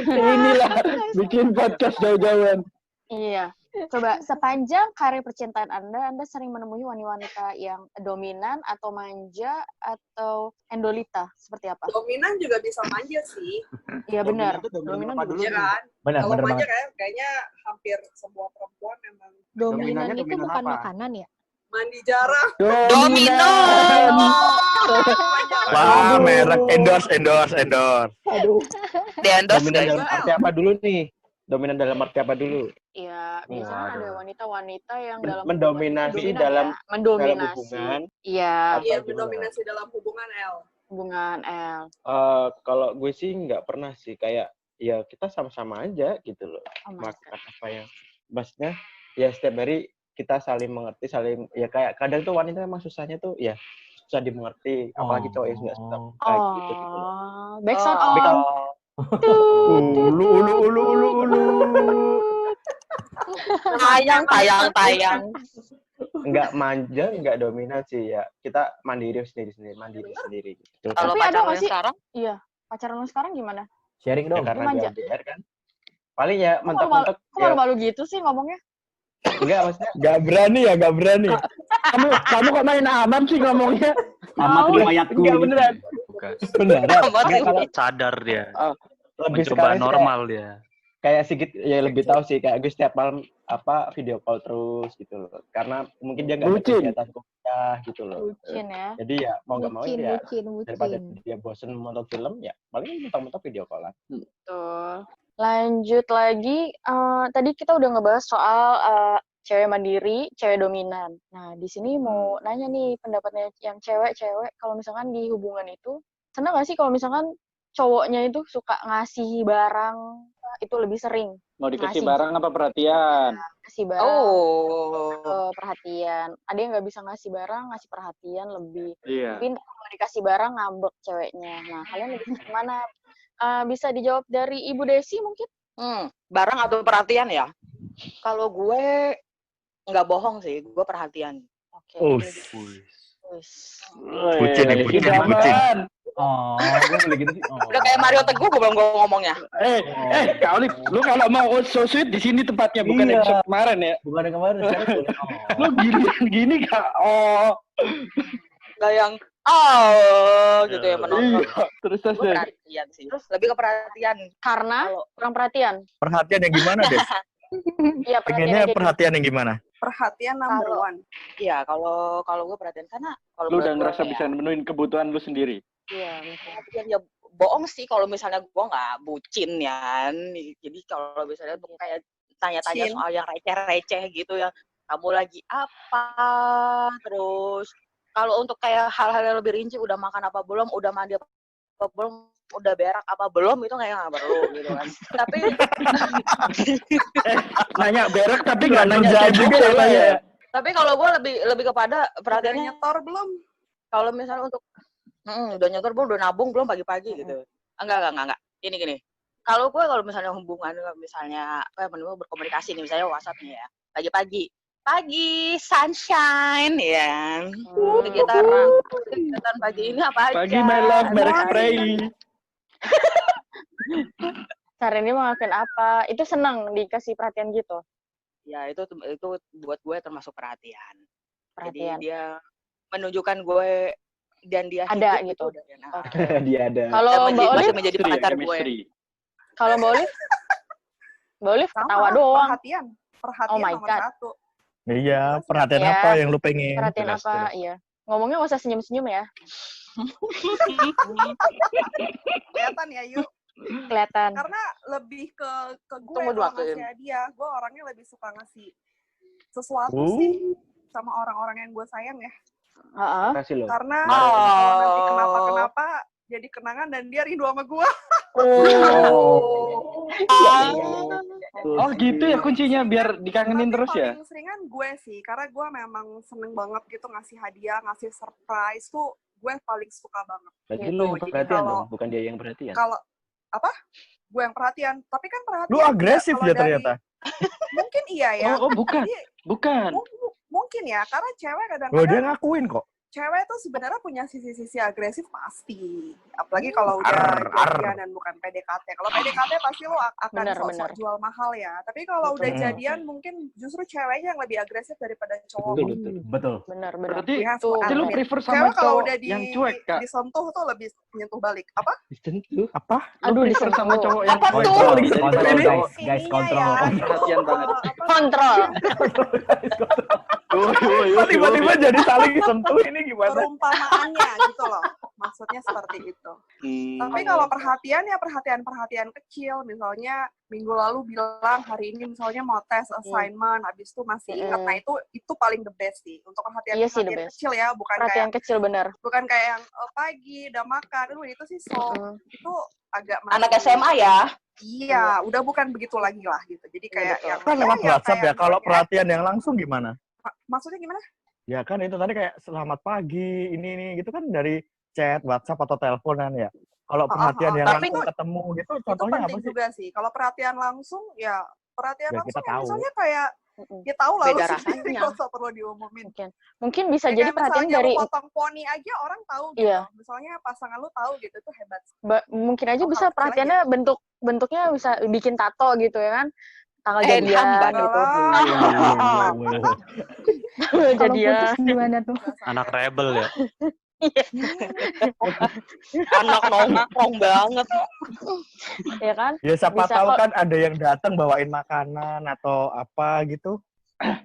Inilah bikin podcast jauh-jauhan. Iya. Coba sepanjang karir percintaan Anda sering menemui wanita yang dominan atau manja atau endolita seperti apa? Dominan juga bisa manja sih. Iya benar. Dominan apa Dominan dulu juga. Iya kan? Benar, Kalau benar manja banget. kayaknya hampir semua perempuan memang Dominan Dominannya itu dominan bukan apa? makanan ya? mandi jarang. Domino. Wah, merek endorse. Aduh. Di endorse Dominan guys. dalam arti apa dulu nih? Dominan dalam arti apa dulu? Iya, biasanya ada wanita-wanita yang dalam Mendominasi hubungan, dalam ya. Mendominasi. dalam hubungan. Iya, Iya, gimana? mendominasi dalam hubungan L. hubungan L. Kalau gue sih nggak pernah sih, kayak ya kita sama-sama aja gitu loh. Oh my Makan apa yang maksudnya ya setiap hari kita saling mengerti, saling ya kayak kadang tuh wanita memang susahnya tuh ya susah dimengerti, apalagi cowok yang nggak suka kayak gitu gitu loh. Backsound Oh. on. Ulu. Tayang. Nggak manja, nggak dominan sih ya. Kita mandiri sendiri gitu. Kalau Tapi ada pacar nggak lu sih? sekarang? Iya, pacaran lu sekarang gimana? Sharing Ya, dong. karena manja. dia LDR kan. Paling ya Kok mentok-mentok ya. malu-malu gitu sih ngomongnya? Enggak maksudnya Gak berani. Kamu kok main aman sih ngomongnya? Amat riwayatku. enggak beneran. Bukan. Beneran. Enggak, kalau Sadar dia. lebih Mencoba sekarang sih normal dia. kayak sedikit ya lebih tahu sih kayak gue setiap malam video call terus gitu loh. Karena mungkin dia nggak ada Bucin. kegiatan kuliah gitu loh. Bucin ya. Jadi ya mau nggak mau ya daripada Bucin. dia bosen nonton film ya paling mentok-mentok video callan. Betul. Lanjut lagi, tadi kita udah ngebahas soal cewek mandiri, cewek dominan. Nah, di sini mau nanya nih pendapatnya yang cewek-cewek, kalau misalkan di hubungan itu, senang nggak sih kalau misalkan cowoknya itu suka ngasih barang itu lebih sering? Mau dikasih Ngasih. barang apa perhatian? Ngasih barang, Oh. perhatian. Ada yang nggak bisa ngasih barang, ngasih perhatian lebih. Iya. Tapi kalau dikasih barang ngambek ceweknya. Nah, kalian lebih suka mana? Bisa dijawab dari Ibu Desi mungkin? Barang atau perhatian ya? Kalau gue nggak bohong sih, gue perhatian. Oke. Bucin nih, bucin. Oh, gue boleh gitu sih. Oh. Udah kayak Mario Teguh gue belum ngomongnya. Kau Lip, lu kalau mau so sweet di sini tempatnya, bukan Iya. episode kemarin ya. Bukan yang kemarin, sekarang boleh. Lu gini gak? Gak yang gitu ya menonton. Iya. Terus Gue perhatian sih. Lebih ke perhatian. Karena Kalau kurang perhatian. Perhatian yang gimana, Des? Iya, Pengennya perhatian yang gimana? Perhatian number Kalau- one. iya, kalau gue perhatian karena kalau Lu menurut udah gue ngerasa ya, bisa menuhin kebutuhan lu sendiri. Iya, betul. perhatian ya bohong sih kalau misalnya gue nggak bucin ya. Jadi kalau misalnya untuk kayak tanya-tanya Bucin. soal yang receh-receh gitu ya, kamu lagi apa, terus kalau untuk kayak hal-hal yang lebih rinci, udah makan apa belum, udah mandi apa belum, udah berak apa belum, itu kayak nggak perlu gitu kan. Tapi Nanya berak tapi nggak nanya kerjaan chat juga juga ya. ya. tapi kalau gue lebih kepada Udah perhatiannya nyetor belum? kalau misalnya untuk udah nyetor belum, udah nabung belum pagi-pagi gitu. Enggak. Gini. Kalau misalnya hubungan, misalnya berkomunikasi nih, misalnya WhatsApp nih ya, pagi sunshine ya. Kegiatan pagi ini apa aja? Pagi my love, merek spray. Cara ini mau ngelakuin apa? Itu senang dikasih perhatian gitu. Ya itu buat gue termasuk perhatian. Perhatian. Jadi dia menunjukkan gue dan dia Ada hidup gitu. itu udah enak. Oke. Dia ada. Kalau Mbak masih Olive, menjadi Chemistry ya, pacar gue. chemistry. kalau Mbak Olive Sama, ketawa doang. Perhatian. Perhatian Oh my nomor God. satu. Iya, perhatian Ya. apa yang lu pengen? Perhatian Jelas, apa? jelas. Iya. Ngomongnya nggak usah senyum-senyum ya. Kelihatan ya, Yu. Kelihatan. Karena lebih ke gue Tunggu kalau waktu ngasih hadiah. Gue orangnya lebih suka ngasih sesuatu Oh. sih sama orang-orang yang gue sayang ya. Heeh. Kasih lo. Karena Oh. kalau nanti kenapa-kenapa jadi kenangan dan dia rindu sama gue. Oh gitu ya kuncinya, biar dikangenin terus ya. Paling seringan gue sih, karena gue memang seneng banget gitu ngasih hadiah, ngasih surprise tuh gue paling suka banget. Berarti Gitu. lu yang Jadi perhatian kalau- dong, bukan dia yang perhatian. Kalau apa? Gue yang perhatian, tapi kan perhatian. Lu agresif kalau ya dari- ternyata. Mungkin iya ya. Oh bukan, Jadi, bukan. mungkin ya, karena cewek Oh, dia kadang-kadang ngakuin kok. cewek tuh sebenarnya punya sisi-sisi agresif pasti. Apalagi kalau udah jadian dan bukan PDKT. Kalau PDKT pasti lo akan sok-sok jual mahal ya. Tapi kalau udah jadian mungkin justru ceweknya yang lebih agresif daripada cowok. Betul. Benar. Berarti Berarti lu prefer sama cewek kalau cowok udah yang cuek, Kak? disentuh tuh lebih menyentuh balik. Apa? Disentuh? Apa? Lu prefer sama cowok yang Apa cuek? tuh? Kontrol, guys, kontrol. Perhatian banget. Kontrol. Kok tiba-tiba jadi saling sentuh ini gimana? Perumpamaannya gitu loh. Maksudnya seperti itu. Tapi kalau perhatian ya perhatian kecil. Misalnya minggu lalu bilang hari ini misalnya mau tes assignment, habis itu masih ingat. Nah itu paling the best sih. Untuk perhatian kecil ya, bukan perhatian kayak kecil benar. Bukan kayak yang pagi udah makan. Itu sih itu agak anak SMA ya. Iya, udah bukan begitu lagi lah gitu. Jadi kayak yang kan lewat WhatsApp ya. Kalau perhatian yang langsung gimana? Maksudnya gimana? Ya kan itu tadi kayak selamat pagi ini gitu kan dari chat WhatsApp atau teleponan ya. Kalau perhatian yang langsung ketemu gitu contohnya apa sih? Juga sih. Kalau perhatian langsung ya langsung tahu. Misalnya kayak ya tahu lah beda lu rasanya. Kalau perlu diumumin. Mungkin bisa jadi perhatian dari lu potong poni aja orang tahu gitu. Iya. Misalnya pasangan lu tahu gitu itu hebat. Mungkin aja bisa perhatiannya bentuknya bisa bikin tato gitu ya kan. Tanggal jadian gitu. Jadian gimana tuh? Anak rebel ya. Anak nongkrong banget. Ya kan? Ya siapa tahu kan ada yang datang bawain makanan atau apa gitu.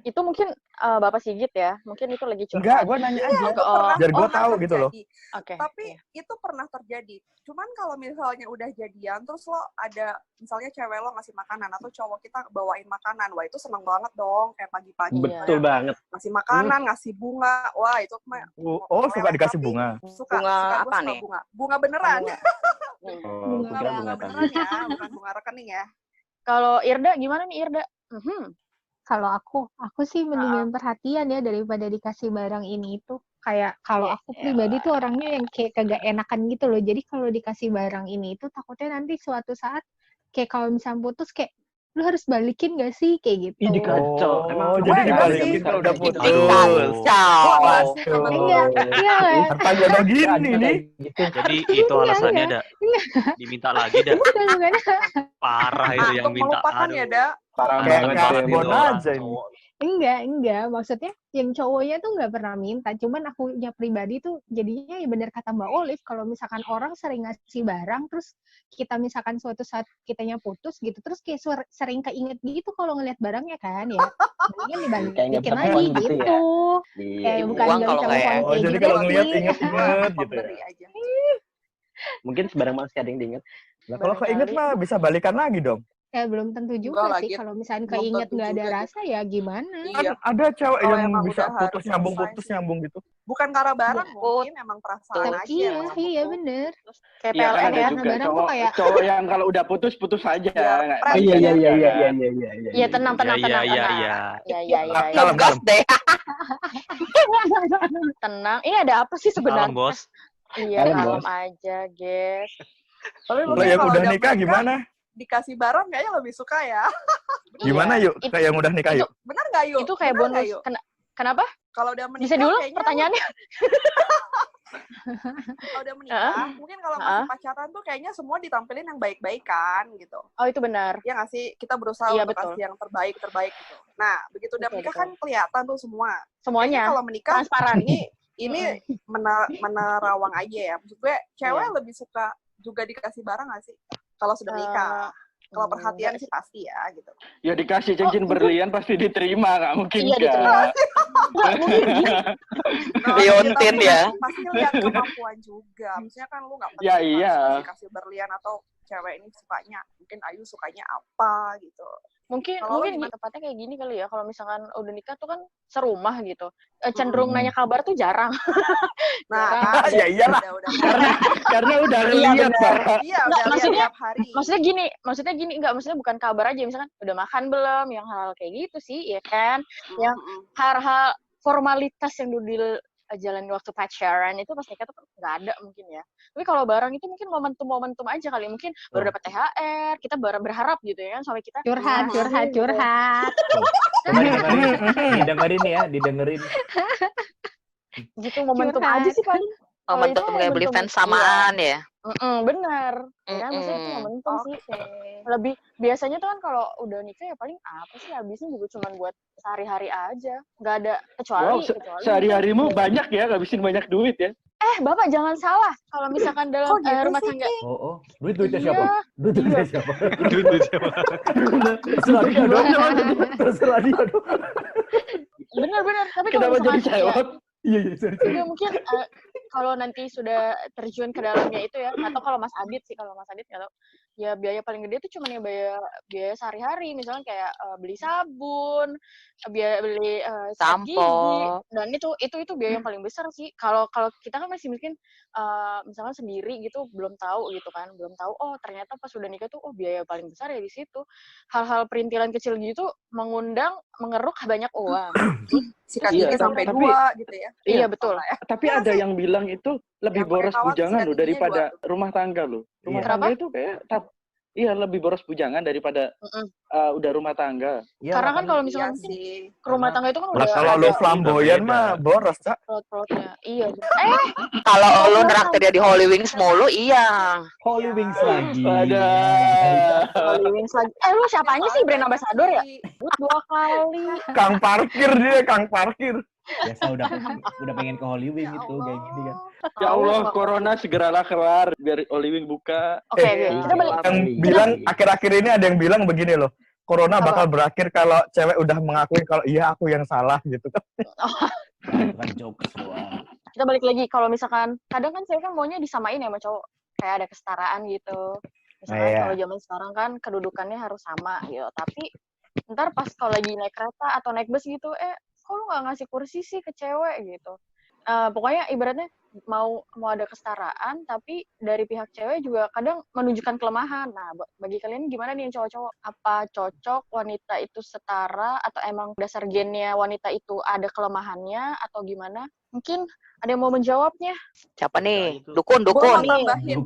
Itu mungkin Bapak Sigit ya, mungkin itu lagi curhat. Enggak, gue nanya aja. Biar gue tahu gitu loh. Oke. Tapi itu pernah terjadi. Cuman kalau misalnya udah jadian, terus lo ada, misalnya cewek lo ngasih makanan, atau cowok kita bawain makanan, wah itu seneng banget dong, kayak pagi-pagi. Betul banget. Ngasih makanan, ngasih bunga, wah itu mah. Oh, suka dikasih bunga? Bunga apa nih? Bunga beneran. Bunga beneran ya, bukan bunga rekening ya. Kalau Irda, gimana nih Irda? Kalau aku sih mendingan perhatian ya daripada dikasih barang ini itu. Kayak kalau aku pribadi tuh orangnya yang kayak kagak enakan gitu loh. Jadi kalau dikasih barang ini itu takutnya nanti suatu saat kayak kalau misalnya putus kayak lu harus balikin gak sih kayak gitu. Ih, kacau. Oh, jadi dibalikin kalau udah putus. Enggak, iya. Hartanya udah gini nih. Jadi itu alasannya dah. Diminta lagi dah. Bukan. Parah itu yang minta. Melupakan ya, Da. Parah Kayak banget. bon aja ini. Enggak. Maksudnya yang cowoknya tuh nggak pernah minta. Cuman akunya pribadi tuh jadinya ya bener kata Mbak Olive. Kalau misalkan orang sering ngasih barang, terus kita misalkan suatu saat kitanya putus gitu, terus kayak sering keinget gitu kalau ngeliat barangnya kan ya. Mendingan dibalikin lagi gitu. Kayak bukan Uang nggak kalau bisa kayak. ngomong Jadi gitu kalau sih. ngeliat inget-inget gitu ya. Mungkin sebarang masih ada yang diinget. Nah, kalau keinget mah bisa balikan lagi dong. Ya belum tentu juga Enggak sih. lagi. Kalau misalnya Belum keinget tentu nggak ada juga rasa ya gimana? Iya. Ada cewek Kalau yang emang bisa udah putus harus nyambung selesai gitu. Bukan karena barang, mungkin emang perasaan aja. Iya, yang iya sambung. bener. Kayak Iya, kan PLN ada ya. juga barang tuh cowok, kayak- cowok yang kalau udah putus aja. Iya, Nggak- Iya. Iya, tenang. Iya. Kalem. Gas deh. Tenang. Ini ada apa sih Kalem, sebenarnya? Bos. Iya, Kalem, kalem Bos. aja, guys. Tapi Kalau mungkin yang kalau udah nikah gimana? dikasih barang kayaknya lebih suka ya. Gimana Iya. yuk? Kayak yang udah nikah yuk? Bener nggak yuk? Itu kayak Bener nggak, bonus. Yuk? Kenapa? Kalau udah menikah Bisa dulu kayaknya pertanyaannya. kalau udah menikah, mungkin kalau masih pacaran tuh kayaknya semua ditampilin yang baik-baik kan gitu. Oh, itu benar. Ya nggak sih? Kita berusaha Iya, untuk betul. kasih yang terbaik gitu. Nah, begitu udah Betul, menikah betul. kan kelihatan tuh semua. Semuanya. Kalau menikah Transparan. ini menerawang aja ya. Maksud gue cewek lebih suka juga dikasih barang nggak sih? Kalau sudah menikah. Kalau perhatian sih pasti ya gitu. Ya dikasih cincin berlian pasti diterima, nggak mungkin Iya, diterima. Liontin ya. Pasti lihat kemampuan juga. Maksudnya kan lu nggak Ya, iya. kasih berlian atau cewek ini sukanya. Mungkin Ayu sukanya apa gitu. Mungkin Kalau lo mungkin tepatnya kayak gini kali ya. Kalau misalkan udah nikah tuh kan serumah gitu. Cenderung nanya kabar tuh jarang. Nah, Ya iyalah. udah. Karena udah Iya, lihat, benar. Pak. Iya, Nggak, udah lihat maksudnya- tiap hari. Maksudnya gini, enggak, maksudnya bukan kabar aja, misalkan udah makan belum, yang hal kayak gitu sih, ya kan? Yang hal-hal formalitas yang dulu dijalani waktu pacaran itu pas nikah tuh nggak ada mungkin ya. Tapi kalau barang itu mungkin momentum-momentum aja kali, mungkin baru dapat THR, kita berharap gitu ya kan, sampai kita Curhat. Didengerin ya, didengerin. Gitu momentum aja sih paling. Kalau itu Momentum kayak beli momentum, fans samaan ya. Bener. Ya kan maksudnya itu momentum sih. Lebih biasanya tuh kan kalau udah nikah ya paling apa sih habisnya juga cuma buat sehari-hari aja. Nggak ada kecuali sehari-harimu banyak ya, ngabisin banyak duit ya. Bapak jangan salah. Kalau misalkan dalam rumah tangga. Duitnya siapa? Duitnya siapa? Duitnya siapa? Terserah dia dong. Terserah dia dong. Benar-benar. Tapi kenapa jadi jawab? Iya, sorry. Mungkin kalau nanti sudah terjun ke dalamnya itu ya, atau kalau Mas Adit sih, kalau Mas Adit nggak tahu. Ya biaya paling gede itu cuma ya biaya sehari-hari, misalnya kayak beli sabun, biaya beli sikat gigi, dan itu biaya yang paling besar sih. Kalau kita kan masih mungkin misalnya sendiri gitu, belum tahu gitu kan, belum tahu. Oh ternyata pas sudah nikah tuh, biaya paling besar ya di situ. Hal-hal perintilan kecil gitu mengeruk banyak uang. Sikat gigi sampai 2 gitu ya. Iya betul. Tapi ada yang bilang itu lebih boros bujangan loh daripada rumah tangga loh. Rumah tangga itu kayak lebih boros bujangan daripada udah rumah tangga. Karena kan kalau misalnya ke rumah tangga itu kan udah kalau lu flamboyan mah boros, Cak. Plot-plotnya. Iya. Kalau lu nraktir dia di Holy Wings mulu, iya. Holy Wings lagi. Holy Wings lagi. Lu siapanya sih brand ambassador ya? 2 kali. Kang parkir. Biasa udah pengen ke Holy Wing itu kayak gini kan. Ya Allah, corona segeralah kelar biar Holy Wing buka. Oke, kita balik. Yang bilang akhir-akhir ini ada yang bilang begini loh. Corona bakal berakhir kalau cewek udah mengakui kalau iya aku yang salah gitu kan. Bukan jokes doang. Kita balik lagi kalau misalkan kadang kan cewek kan maunya disamain ya sama cowok. Kayak ada kesetaraan gitu. Misalkan kalau zaman sekarang kan kedudukannya harus sama gitu. Tapi ntar pas kalau lagi naik kereta atau naik bus gitu, kok lu nggak ngasih kursi sih ke cewek gitu. Pokoknya ibaratnya mau ada kesetaraan, tapi dari pihak cewek juga kadang menunjukkan kelemahan. Nah, bagi kalian gimana nih yang cowok-cowok? Apa cocok wanita itu setara, atau emang dasar gennya wanita itu ada kelemahannya, atau gimana? Mungkin ada yang mau menjawabnya? Siapa nih? Gue Dukun. mau nambahin.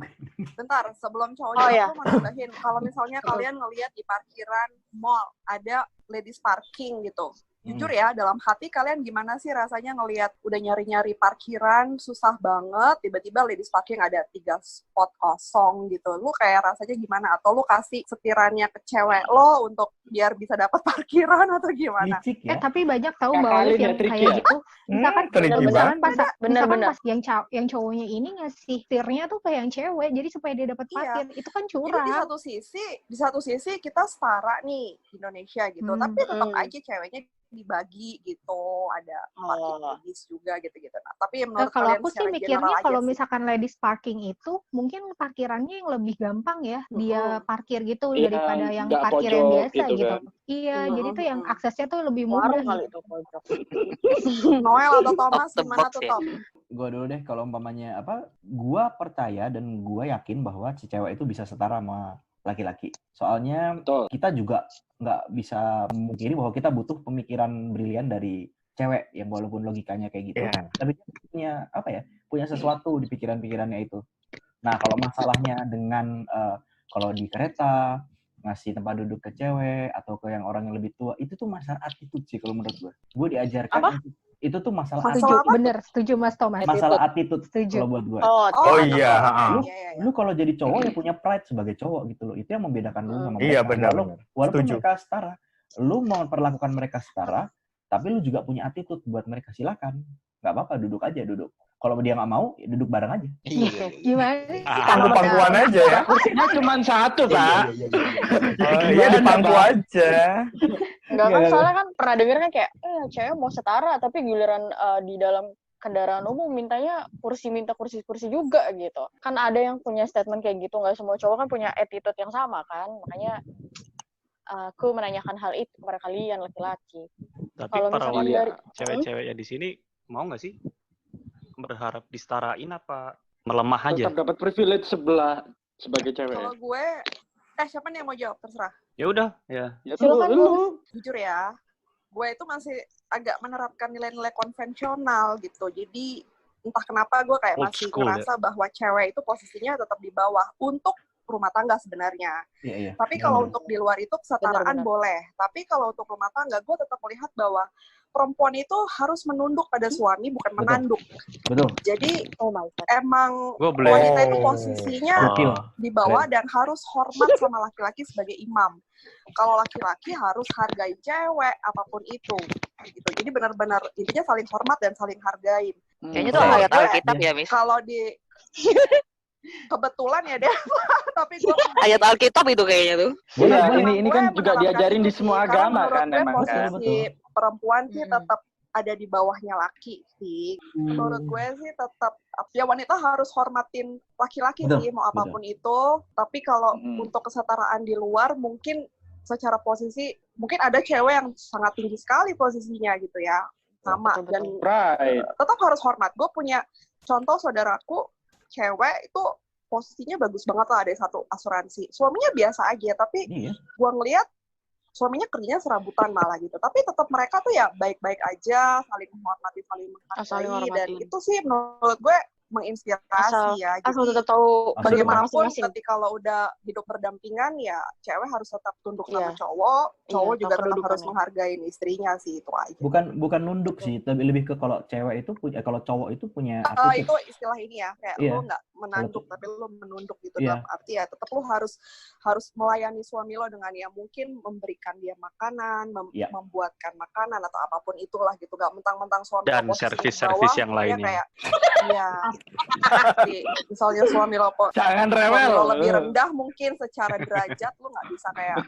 Bentar, sebelum cowoknya gue mau nambahin. Kalau misalnya kalian ngelihat di parkiran mall, ada ladies parking gitu. Jujur ya, dalam hati kalian gimana sih rasanya ngelihat udah nyari-nyari parkiran, susah banget, tiba-tiba ladies parking ada 3 spot kosong gitu. Lu kayak rasanya gimana? Atau lu kasih setirannya ke cewek lo untuk biar bisa dapat parkiran atau gimana? Licik, ya? Tapi banyak tahu Mbak Olive yang kayak gitu. Misalkan pas yang cowoknya ini ngasih tirnya tuh ke yang cewek, jadi supaya dia dapat parkir. Itu kan curang. Jadi di satu sisi kita setara nih di Indonesia gitu, tapi tetap aja ceweknya dibagi gitu, ada parking ladies juga gitu-gitu. Nah, tapi menurut kalau kalian aku sih mikirnya kalau misalkan ladies parking itu mungkin parkirannya yang lebih gampang ya, dia parkir gitu daripada yang parkir yang biasa gitu. Kan? Iya, jadi tuh yang aksesnya tuh lebih mudah gitu. Noel atau Thomas gimana tuh Tom? Gua dulu deh, kalau umpamanya gua percaya dan gua yakin bahwa si cewek itu bisa setara sama laki-laki. Soalnya kita juga nggak bisa memungkiri bahwa kita butuh pemikiran brilian dari cewek yang walaupun logikanya kayak gitu, tapi dia punya sesuatu di pikiran-pikirannya itu. Nah, kalau masalahnya dengan kalau di kereta ngasih tempat duduk ke cewek atau ke yang orang yang lebih tua, itu tuh masalah attitude sih kalau menurut gue diajarkan itu tuh masalah bener, setuju Mas Thomas. Masalah attitude kalau buat gue. Lu kalau jadi cowok ya punya pride sebagai cowok gitu loh. Itu yang membedakan lu sama mereka. Iya benar. Walaupun mereka setara, lu mau memperlakukan mereka setara, tapi lu juga punya attitude buat mereka, silakan. Nggak apa-apa, duduk aja, duduk. Kalau dia nggak mau, ya duduk bareng aja. Gimana? Pangku-pangkuan aja ya. Kursinya cuma 1, Pak. Iya, di pangku aja. Enggak kan, soalnya kan pernah denger kan kayak, cewek mau setara, tapi giliran di dalam kendaraan umum minta kursi juga gitu. Kan ada yang punya statement kayak gitu, nggak semua cowok kan punya attitude yang sama kan. Makanya aku menanyakan hal itu kepada kalian laki-laki. Tapi kalau para misalkan dari cewek-cewek ya di sini mau nggak sih berharap disetarain apa melemah aja? Tetap dapat privilege sebelah sebagai cewek. Kalau gue, siapa nih yang mau jawab? Terserah. Ya udah, ya. Silakan lu. Jujur ya, gue itu masih agak menerapkan nilai-nilai konvensional gitu. Jadi entah kenapa gue kayak masih merasa bahwa cewek itu posisinya tetap di bawah untuk rumah tangga sebenarnya. Tapi kalau untuk di luar itu kesetaraan boleh. Tapi kalau untuk rumah tangga, gue tetap melihat bahwa perempuan itu harus menunduk pada suami, bukan menanduk. Betul. Jadi Oh my God. emang Gua boleh. wanita itu posisinya Gokil. di bawah dan harus hormat sama laki-laki sebagai imam. Kalau laki-laki harus hargai cewek apapun itu. Gitu. Jadi benar-benar intinya saling hormat dan saling hargai. Kayaknya tuh ayat Alkitab ya, Miss. Kalau di kebetulan ya deh, tapi gue Ayat Alkitab itu kayaknya tuh. Iya, ini kan juga diajarin di semua agama kan emang kan. Posisi perempuan sih tetap ada di bawahnya laki sih. Menurut gue sih tetap ya wanita harus hormatin laki-laki sih mau apapun itu. Tapi kalau untuk kesetaraan di luar mungkin secara posisi mungkin ada cewek yang sangat tinggi sekali posisinya gitu ya. Sama dan tetap harus hormat. Gue punya contoh saudaraku cewek itu posisinya bagus banget lah, ada satu asuransi. Suaminya biasa aja, tapi gue ngeliat suaminya kerjanya serabutan malah gitu. Tapi tetap mereka tuh ya baik-baik aja, saling menghormati, saling menghargai. Dan itu sih menurut gue menginspirasi ya. Asal Jadi tetap tahu bagaimanapun masing-masing. ketika kalau udah hidup berdampingan ya cewek harus tetap tunduk sama cowok juga tetap harus menghargai istrinya sih, itu aja. Bukan nunduk sih, lebih ke kalau cewek itu punya, kalau cowok itu punya itu istilah ini ya, kayak lu nggak menanduk tapi lu menunduk gitu. Dalam arti ya tetap lu harus melayani suami lo dengan ya mungkin memberikan dia makanan, membuatkan makanan atau apapun itulah gitu. Gak mentang-mentang suami dan servis-servis yang lainnya. Kayak misalnya suami lo jangan rewel lo lebih rendah mungkin secara derajat, lu nggak bisa kayak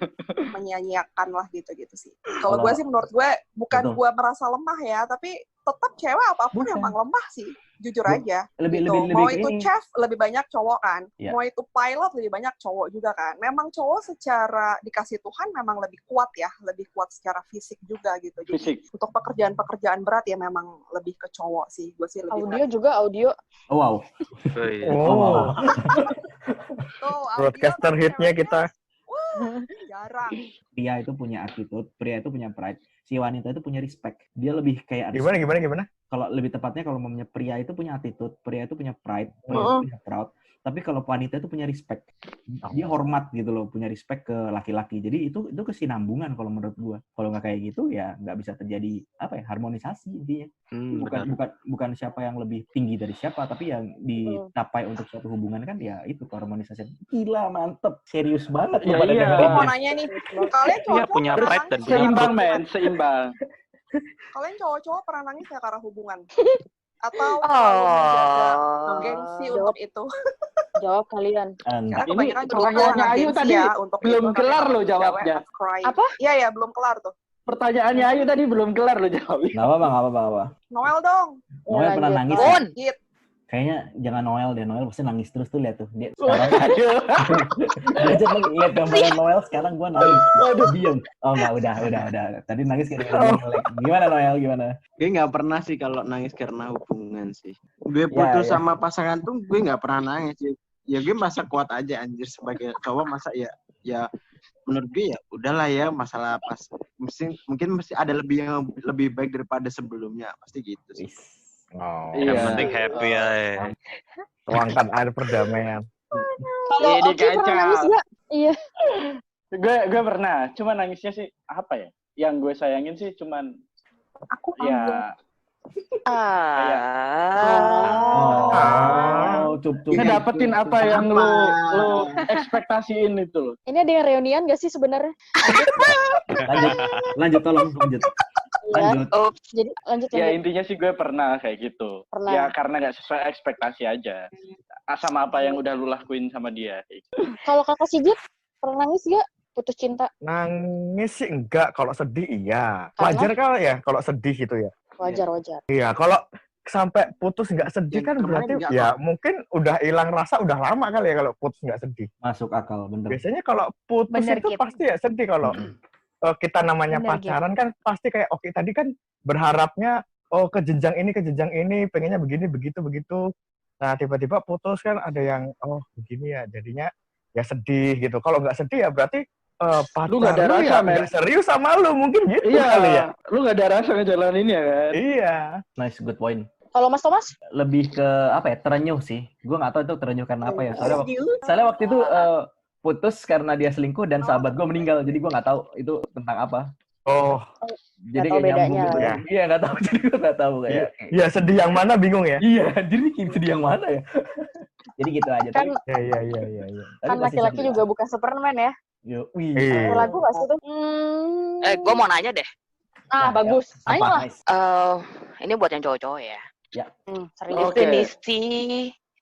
menyanyiakan lah gitu sih. Kalau gue sih menurut gue bukan gue merasa lemah ya, tapi tetap cewek apapun emang lemah sih, jujur aja. Mau itu chef lebih banyak cowok kan, mau itu pilot lebih banyak cowok juga kan. Memang cowok secara dikasih Tuhan memang lebih kuat ya, lebih kuat secara fisik juga gitu. Jadi untuk pekerjaan berat ya memang lebih ke cowok sih. Gue sih lebih audio. Oh, wow. Broadcaster hitnya kita. Jarang. Pria itu punya attitude, pria itu punya pride. Si wanita itu punya respect. Dia lebih kayak gimana? Kalau lebih tepatnya kalau namanya pria itu punya attitude, pria itu punya pride, pria itu punya proud. Tapi kalau wanita itu punya respect. Dia hormat gitu loh, punya respect ke laki-laki. Jadi itu kesinambungan kalau menurut gua. Kalau nggak kayak gitu ya nggak bisa terjadi harmonisasi intinya. Bukan siapa yang lebih tinggi dari siapa, tapi yang dicapai untuk suatu hubungan kan ya itu harmonisasi. Gila, mantep, serius banget. Gue mau nanya nih, kalian cowok punya pride dan seimbang. Kalian cowok-cowok pernah nangis nggak karena hubungan? Atau menjaga gengsi untuk itu? Jawab kalian. Ini pertanyaannya Ayu tadi belum kelar loh jawabnya. Apa? Iya, belum kelar tuh. Pertanyaannya Ayu tadi belum kelar loh jawabnya. Nggak apa-apa. Noel dong. Noel pernah nangis. Kayaknya jangan Noel deh, Noel pasti nangis terus tuh, lihat tuh. Dia sekarang dia aja lihat gambaran Noel sekarang gua nangis. Aduh, diem. Oh enggak, udah. Tadi nangis karena gimana Noel, gimana? Gue nggak pernah sih kalau nangis karena hubungan sih. Gue putus sama pasangan tuh gue nggak pernah nangis. Ya gue masa kuat aja anjir sebagai cowok, masa ya menurut gue ya udahlah ya, masalah pas mungkin mesti ada lebih baik daripada sebelumnya, pasti gitu sih. Yang penting happy ya. Tuangkan air perdamaian. Kalau Oki pernah nangis nggak? Iya. Gue pernah. Cuma nangisnya sih apa ya? Yang gue sayangin sih cuman aku dapetin apa yang lu ekspektasiin itu loh. Ini ada yang reunian gak sih sebenarnya? Lanjut. Jadi lanjut. Ya intinya sih gue pernah kayak gitu. Ya karena nggak sesuai ekspektasi aja. Sama apa yang udah lu lakuin sama dia. Kalau kakak Sigit pernah nangis gak putus cinta? Nangis sih enggak, kalau sedih iya. Wajar kali ya kalau sedih gitu ya. Wajar. Iya, kalau sampai putus nggak sedih kan berarti ya mungkin udah hilang rasa udah lama kali ya kalau putus nggak sedih. Masuk akal, bener. Biasanya kalau putus itu pasti ya sedih kalau kita namanya pacaran kan pasti kayak oke tadi kan berharapnya ke jenjang ini pengennya begini begitu. Nah tiba-tiba putus kan ada yang begini ya jadinya ya sedih gitu. Kalau nggak sedih ya berarti lu nggak ada rasa nggak serius sama lu mungkin gitu kali ya. Lu nggak ada rasa ngejalanin ya kan. Iya. Nice, good point. Kalau Mas Thomas? Lebih ke terenyuh sih. Gue nggak tahu itu terenyuh karena apa ya. Soalnya waktu itu putus karena dia selingkuh dan sahabat gue meninggal. Jadi gue nggak tahu itu tentang apa. Oh, Jadi tahu kayak nyambung bedanya gitu lah ya. Iya, nggak tahu. Jadi gue nggak tahu kayak. Iya, sedih yang mana bingung ya? Iya, anjir nih sedih yang mana ya? Jadi gitu aja. Kan, Iya. kan laki-laki juga bukan Superman ya. Yo, wih. Iya. Lagu gak sih tuh? Gue mau nanya deh. Bagus. Ayo lah. Ini buat yang cowok-cowok ya. Ya. Serius.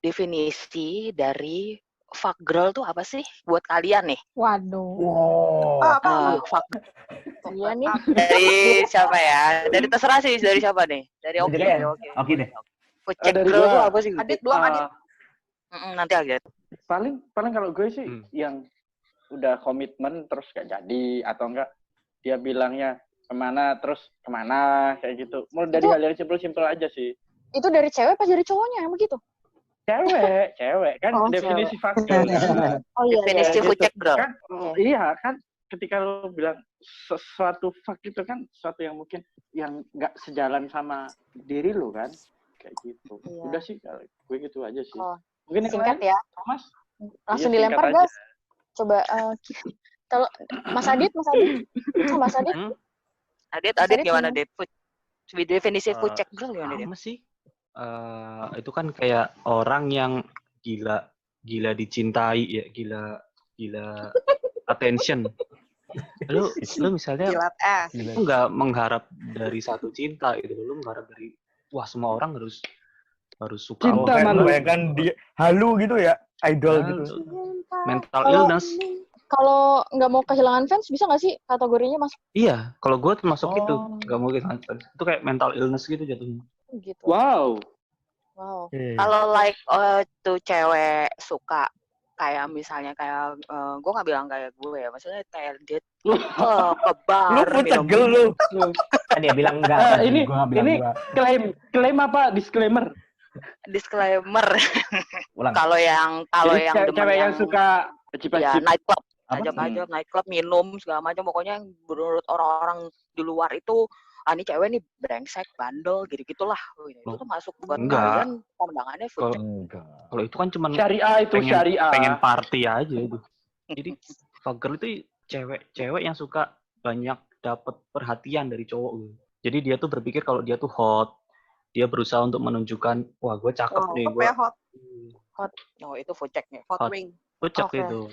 Definisi dari fuck girl tuh apa sih buat kalian nih? Waduh. Apa? Fuck. Iya nih. Dari siapa ya? Dari terserah sih, dari siapa nih? Dari Oki. Oke deh. Fucek Dari girl gua. tuh apa sih? Adit doang, Adit. Nanti aja. Paling kalau gue sih yang udah komitmen terus gak jadi atau enggak dia bilangnya kemana terus kemana kayak gitu. Mulai dari hal yang simpel aja sih. Itu dari cewek apa dari cowoknya yang begitu? Cewek kan definisi fuck girl. Definisi fucek girl. Kan, iya kan ketika lo bilang sesuatu fuck itu kan sesuatu yang mungkin yang nggak sejalan sama diri lo kan kayak gitu. Udah sih kalau gue gitu aja sih. Mungkin Singkat ya. Mas Langsung dilempar gas. Coba kalau Mas Adit. Adit gimana Adit? Definisi fucek girl gimana dia? Sih? Itu kan kayak orang yang gila dicintai ya, gila attention. Lu misalnya lu nggak mengharap dari satu cinta gitu, lu mengharap dari semua orang harus suka. Cinta bayangkan dia halu gitu ya, idol gitu. Mental illness. Kalau nggak mau kehilangan fans bisa nggak sih kategorinya masuk? Iya, kalau gue termasuk itu nggak mau kehilangan fans. Itu kayak mental illness gitu jatuhnya. Gitu. Wow. Kalau tuh cewek suka kayak misalnya kayak gue nggak bilang kayak gue ya, maksudnya kayak dia ke bar lu pucegel lu. Kan dia bilang enggak. Ini klaim apa disclaimer? Kalau yang cewek yang suka ya night club, night club minum segala macam, pokoknya yang menurut orang-orang di luar itu ini cewek nih brengsek, bandel, gitu-gitulah. Itu tuh masuk buat kalian pandangannya fucek. Kalau itu kan cuma syariah. Pengen party aja itu. Jadi fuck girl itu cewek yang suka banyak dapat perhatian dari cowok. Jadi dia tuh berpikir kalau dia tuh hot. Dia berusaha untuk menunjukkan, wah gue cakep nih. Gue hot. Itu fuceknya. Hot wing. Fucek itu.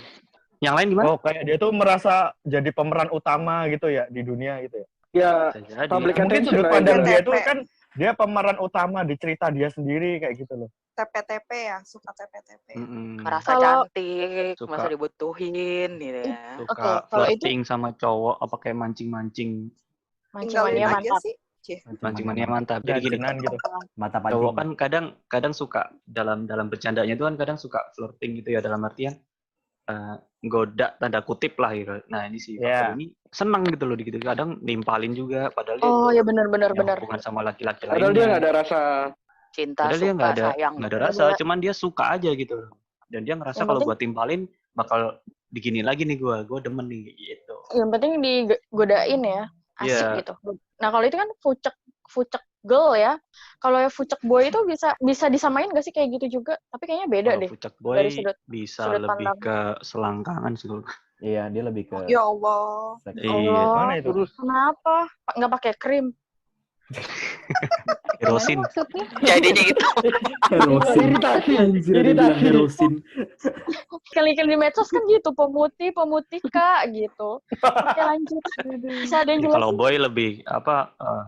Yang lain gimana? Kayak dia tuh merasa jadi pemeran utama gitu ya di dunia gitu ya. Ya, mungkin sudut pandang dia tuh kan dia pemeran utama di cerita dia sendiri kayak gitu loh. TP ya, suka TP. Merasa cantik, merasa dibutuhin gitu ya. Suka flirting sama cowok, apa kayak mancing-mancing. Mancing-mania mantap. Mancing-mania mantap. Jadi gini, gitu. Mata pancing. Cowok kan kadang suka dalam bercandanya itu kan kadang suka flirting gitu ya, dalam artian goda tanda kutip lah gitu. Nah ini sih ini seneng gitu loh, gitu kadang nimpalin juga padahal dia benar hubungan sama laki-laki lain. Padahal dia nggak ada rasa cinta, padahal dia nggak ada rasa, cuman dia suka aja gitu. Dan dia ngerasa kalau gua timpalin bakal digini lagi nih gua demen nih gitu. Yang penting digodain ya, asik gitu. Nah kalau itu kan fucek girl ya. Kalau yang fucek boy itu bisa disamain gak sih kayak gitu juga? Tapi kayaknya beda deh. Fucek boy dari bisa lebih ke selangkangan sih kalau. Iya, dia lebih ke. Ya Allah. Iya. Mana itu? Kenapa? Nggak pakai krim? Kerosin. Jadinya gitu. Iritasi. Kali-kali di medsos kan gitu, pemutih kak gitu. Oke lanjut. Bisa ada yang jelasin? Kalau boy lebih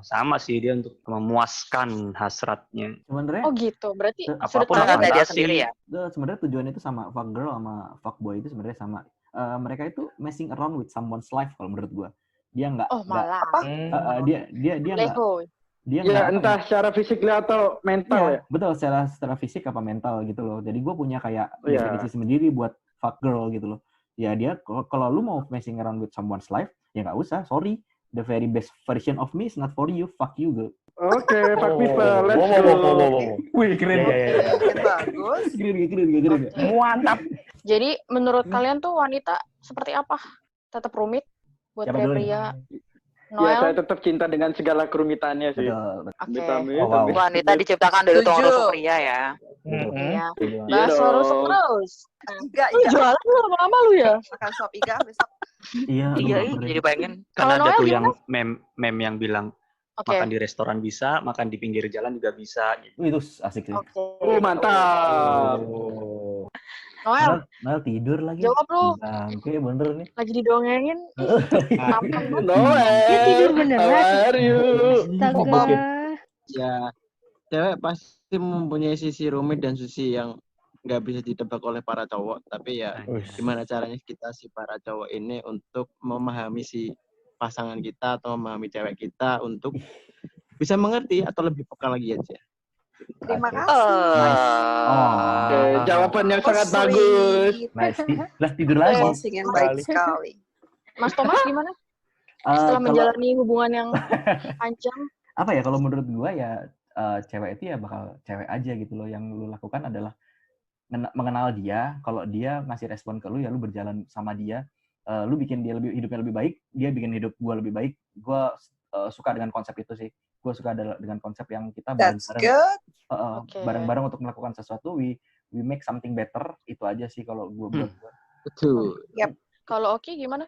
sama sih, dia untuk memuaskan hasratnya. Sebenarnya. Oh gitu, berarti apapun dia sendiri ya. Sebenarnya tujuan itu sama, fuck girl sama fuck boy itu sebenarnya sama. Mereka itu messing around with someone's life kalau menurut gua. Dia nggak. Oh malah. Dia nggak. Dia entah secara fisik atau mental ya. Betul, secara fisik apa mental gitu loh. Jadi gue punya kayak definisi sendiri buat fuck girl gitu loh. Ya dia kalau lu mau messing around with someone's life ya nggak usah. Sorry, the very best version of me is not for you. Fuck you girl. Oke, fuck people, let's go. Wih keren. Bagus. Keren. Mantap. Jadi menurut kalian tuh wanita seperti apa? Tetap rumit buat pria-pria? Ya, saya tetap cinta dengan segala kerumitannya sih. Wanita diciptakan dari Tuhan Rusuk pria ya. Bakso rusuk terus. Iga. Jualan lu lama-lama lu ya? Makan sop iga besok. Iya, Iya, jadi pengen. Kan Kalau ada Noel tuh gimana? yang meme yang bilang Oke. makan di restoran bisa, makan di pinggir jalan juga bisa. Gitu. Itu asik sih. Oke. Mantap. Noel, Noel tidur lagi. jawab lu. Bangke bener nih. Lagi didongengin. Tampang banget. Dia Noel, tidur how beneran. are you? Astaga. Ya, cewek pasti mempunyai sisi rumit dan sisi yang nggak bisa ditebak oleh para cowok. Tapi ya, gimana caranya kita si para cowok ini untuk memahami si pasangan kita atau memahami cewek kita untuk bisa mengerti atau lebih peka lagi aja. Terima kasih. Oke, jawaban yang sangat bagus. Nice. Lah tidur lagi. Closing yang baik sekali. Mas Thomas gimana? Setelah menjalani hubungan yang panjang. Apa ya, kalau menurut gua ya cewek itu ya bakal cewek aja gitu loh. Yang lu lakukan adalah mengenal dia. Kalau dia ngasih respon ke lu ya lu berjalan sama dia. Lu bikin dia hidupnya lebih baik, dia bikin hidup gua lebih baik. Gua suka dengan konsep itu sih. Gue suka dengan konsep yang kita bareng-bareng untuk melakukan sesuatu, we make something better. Itu aja sih kalau gue buat gue. Betul. Yep. Kalau Oki gimana?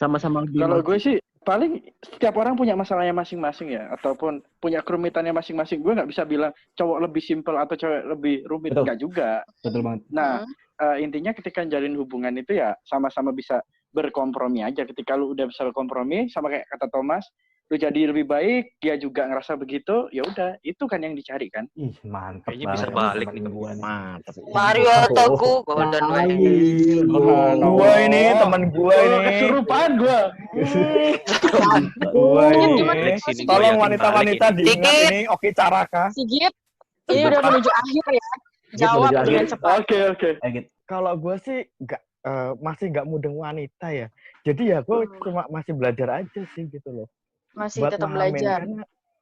Sama-sama. Kalau gue sih paling setiap orang punya masalahnya masing-masing ya, ataupun punya kerumitannya masing-masing. Gue nggak bisa bilang cowok lebih simpel atau cewek lebih rumit, nggak juga. Betul banget. Nah, intinya ketika jalin hubungan itu ya sama-sama bisa berkompromi aja. Ketika lu udah bisa berkompromi, sama kayak kata Thomas, lu jadi lebih baik, dia juga ngerasa begitu, ya udah, itu kan yang dicari kan. Ih, mantap. Kayaknya bisa balik nih ke gua nih. Mantap. Mario Teguh, Golden Way. Gua ini teman gua ini. Kesurupaan gua. Gua ini. Balik sini, gua Tolong yakin wanita-wanita balik diingat ini Oki Caraka. Sigit, ini udah menuju akhir ya. Jawab dengan cepat. Oke. Kalau gue sih masih nggak mudeng wanita ya. Jadi ya gue cuma masih belajar aja sih gitu loh. Masih Buat tetap memahami, belajar.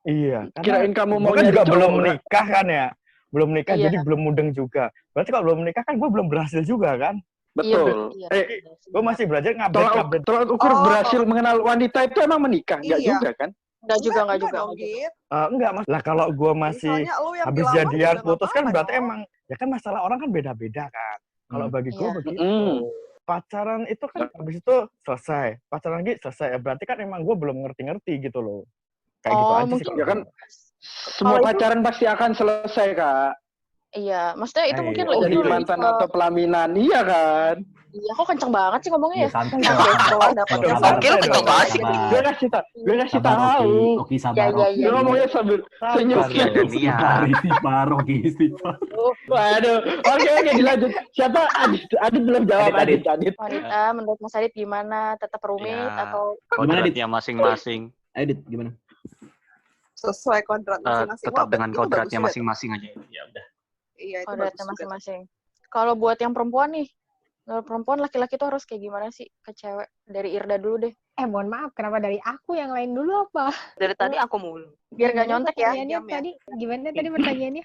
Iya. Kirain kamu mau kan nyari juga cowok. belum menikah kan ya. Belum menikah Iya. jadi belum mudeng juga. Berarti kalau belum menikah kan gue belum berhasil juga kan. Betul. Iya, Gue masih belajar ngupdate. Tolak ukur berhasil mengenal wanita itu emang menikah? Enggak Iya. juga kan? Enggak juga. dong, Git. Enggak mas. Lah kalau gue masih Misalnya lu yang habis bilang jadian juga putus nggak kan apa-apa berarti dong. emang ya kan masalah orang kan beda-beda kan. Kalau bagi gue Iya. begitu. Pacaran itu kan habis itu selesai. Pacaran lagi selesai. Berarti kan emang gue belum ngerti-ngerti gitu loh. Kayak gitu aja sih. Ya kan semua Kalau itu- pacaran pasti akan selesai, Kak. Iya, maksudnya itu mungkin Oh, jadi itu mantan atau pelaminan, iya kan? Iya, kok kenceng banget sih ngomongnya ya? Santai. Setelah dapatnya Oke, lu kenceng banget sih. Gue kasih tahu. Oki, sabar. Iya. Gue ngomongnya sambil senyum. Istighfar, Oki, istighfar. Waduh. Oke, dilanjut. Siapa? Adit belum jawab. Adit. Wanita menurut Mas Adit gimana? Tetap rumit Ya, atau kodratnya masing-masing. Ayo, Dit, gimana? Sesuai kontrak masing-masing. Tetap Wah, dengan itu kodratnya bagus masing-masing aja. Ya udah. Iya, itu kodratnya bagus juga. masing-masing? Kalau buat yang perempuan nih, menurut perempuan laki-laki tuh harus kayak gimana sih ke cewek? Dari Irda dulu deh. Mohon maaf, kenapa dari aku yang lain dulu apa? Dari tadi aku mulu. Biar gak nyontek ya. Pertanyaannya diam ya. tadi gimana tadi pertanyaannya?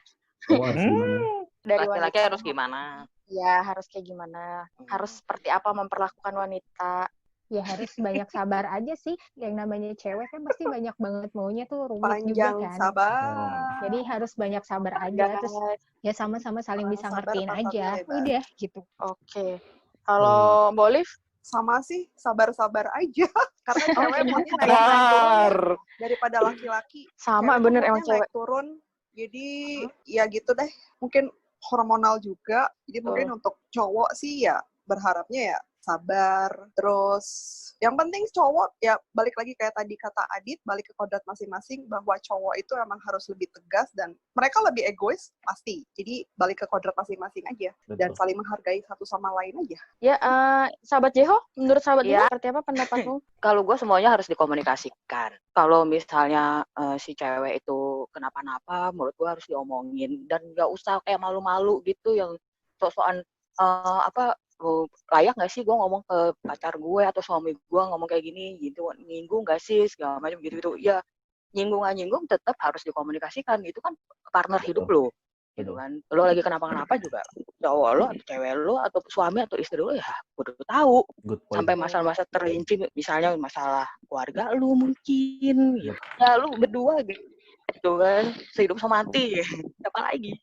Dari Laki-laki wanita. harus gimana? Ya, harus kayak gimana? Harus seperti apa memperlakukan wanita? Ya harus banyak sabar aja sih. Yang namanya cewek kan pasti banyak banget maunya tuh rumit Panjang juga kan. sabar. Jadi harus banyak sabar aja. Terus ya sama-sama saling bisa Sabar ngertiin tanpa aja. lebar. Udah gitu. Oke. Kalau Mbak Olive? Sama sih, sabar-sabar aja. Karena cewek maunya naik turun daripada laki-laki. Sama, Cewek bener tuh emang maunya cewek. naik turun. Jadi ya gitu deh. Mungkin hormonal juga. Jadi mungkin untuk cowok sih ya berharapnya ya sabar. Terus yang penting cowok ya balik lagi kayak tadi kata Adit, balik ke kodrat masing-masing bahwa cowok itu emang harus lebih tegas dan mereka lebih egois pasti. Jadi balik ke kodrat masing-masing aja. Dan saling menghargai satu sama lain aja. Ya, sahabat Jeho, menurut sahabat Ya. Jeho seperti apa pendapatmu? Kalau gue semuanya harus dikomunikasikan. Kalau misalnya si cewek itu kenapa-napa, menurut gue harus diomongin dan nggak usah kayak malu-malu gitu yang sok-sokan layak nggak sih gue ngomong ke pacar gue atau suami gue ngomong kayak gini gitu, nyinggung nggak sih segala macam gitu. Ya nyinggung nggak nyinggung tetap harus dikomunikasikan, itu kan partner hidup lo gitu kan. Lo lagi kenapa-kenapa juga cowok lo atau cewek lo atau suami atau istri lo ya udah tahu sampai masalah-masalah terinci, misalnya masalah keluarga lu mungkin ya lu berdua gitu kan, sehidup sama mati siapa lagi.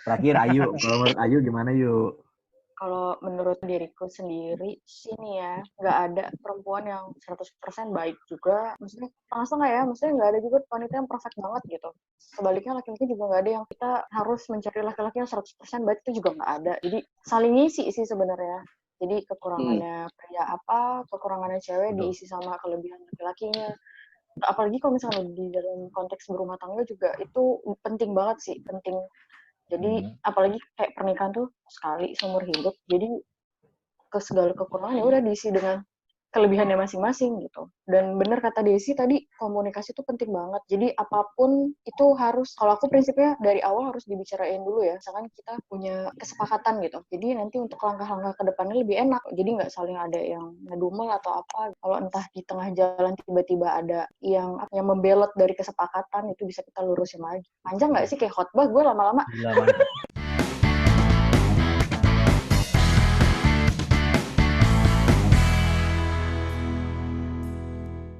Terakhir Ayu, kalau menurut Ayu gimana yuk? Kalau menurut diriku sendiri sih nih ya, nggak ada perempuan yang 100% baik juga. Maksudnya, langsung nggak ya? Maksudnya nggak ada juga wanita yang perfect banget gitu. Sebaliknya laki-laki juga nggak ada yang kita harus mencari laki-laki yang 100% baik, itu juga nggak ada. Jadi saling ngisi sih sebenarnya. Jadi kekurangannya pria apa, kekurangannya cewek diisi sama kelebihan laki-lakinya. Apalagi kalau misalnya di dalam konteks berumah tangga juga itu penting banget sih, penting. Jadi apalagi kayak pernikahan tuh sekali seumur hidup, jadi ke segala kekurangan ya udah diisi dengan kelebihannya masing-masing gitu. Dan benar kata Desi tadi, komunikasi itu penting banget. Jadi apapun itu harus, kalau aku prinsipnya dari awal harus dibicarain dulu ya. Misalkan kita punya kesepakatan gitu. Jadi nanti untuk langkah-langkah ke depannya lebih enak. Jadi nggak saling ada yang ngedumel atau apa. Kalau entah di tengah jalan tiba-tiba ada yang membelot dari kesepakatan, itu bisa kita lurusin lagi. Panjang nggak sih kayak khotbah? Gue lama-lama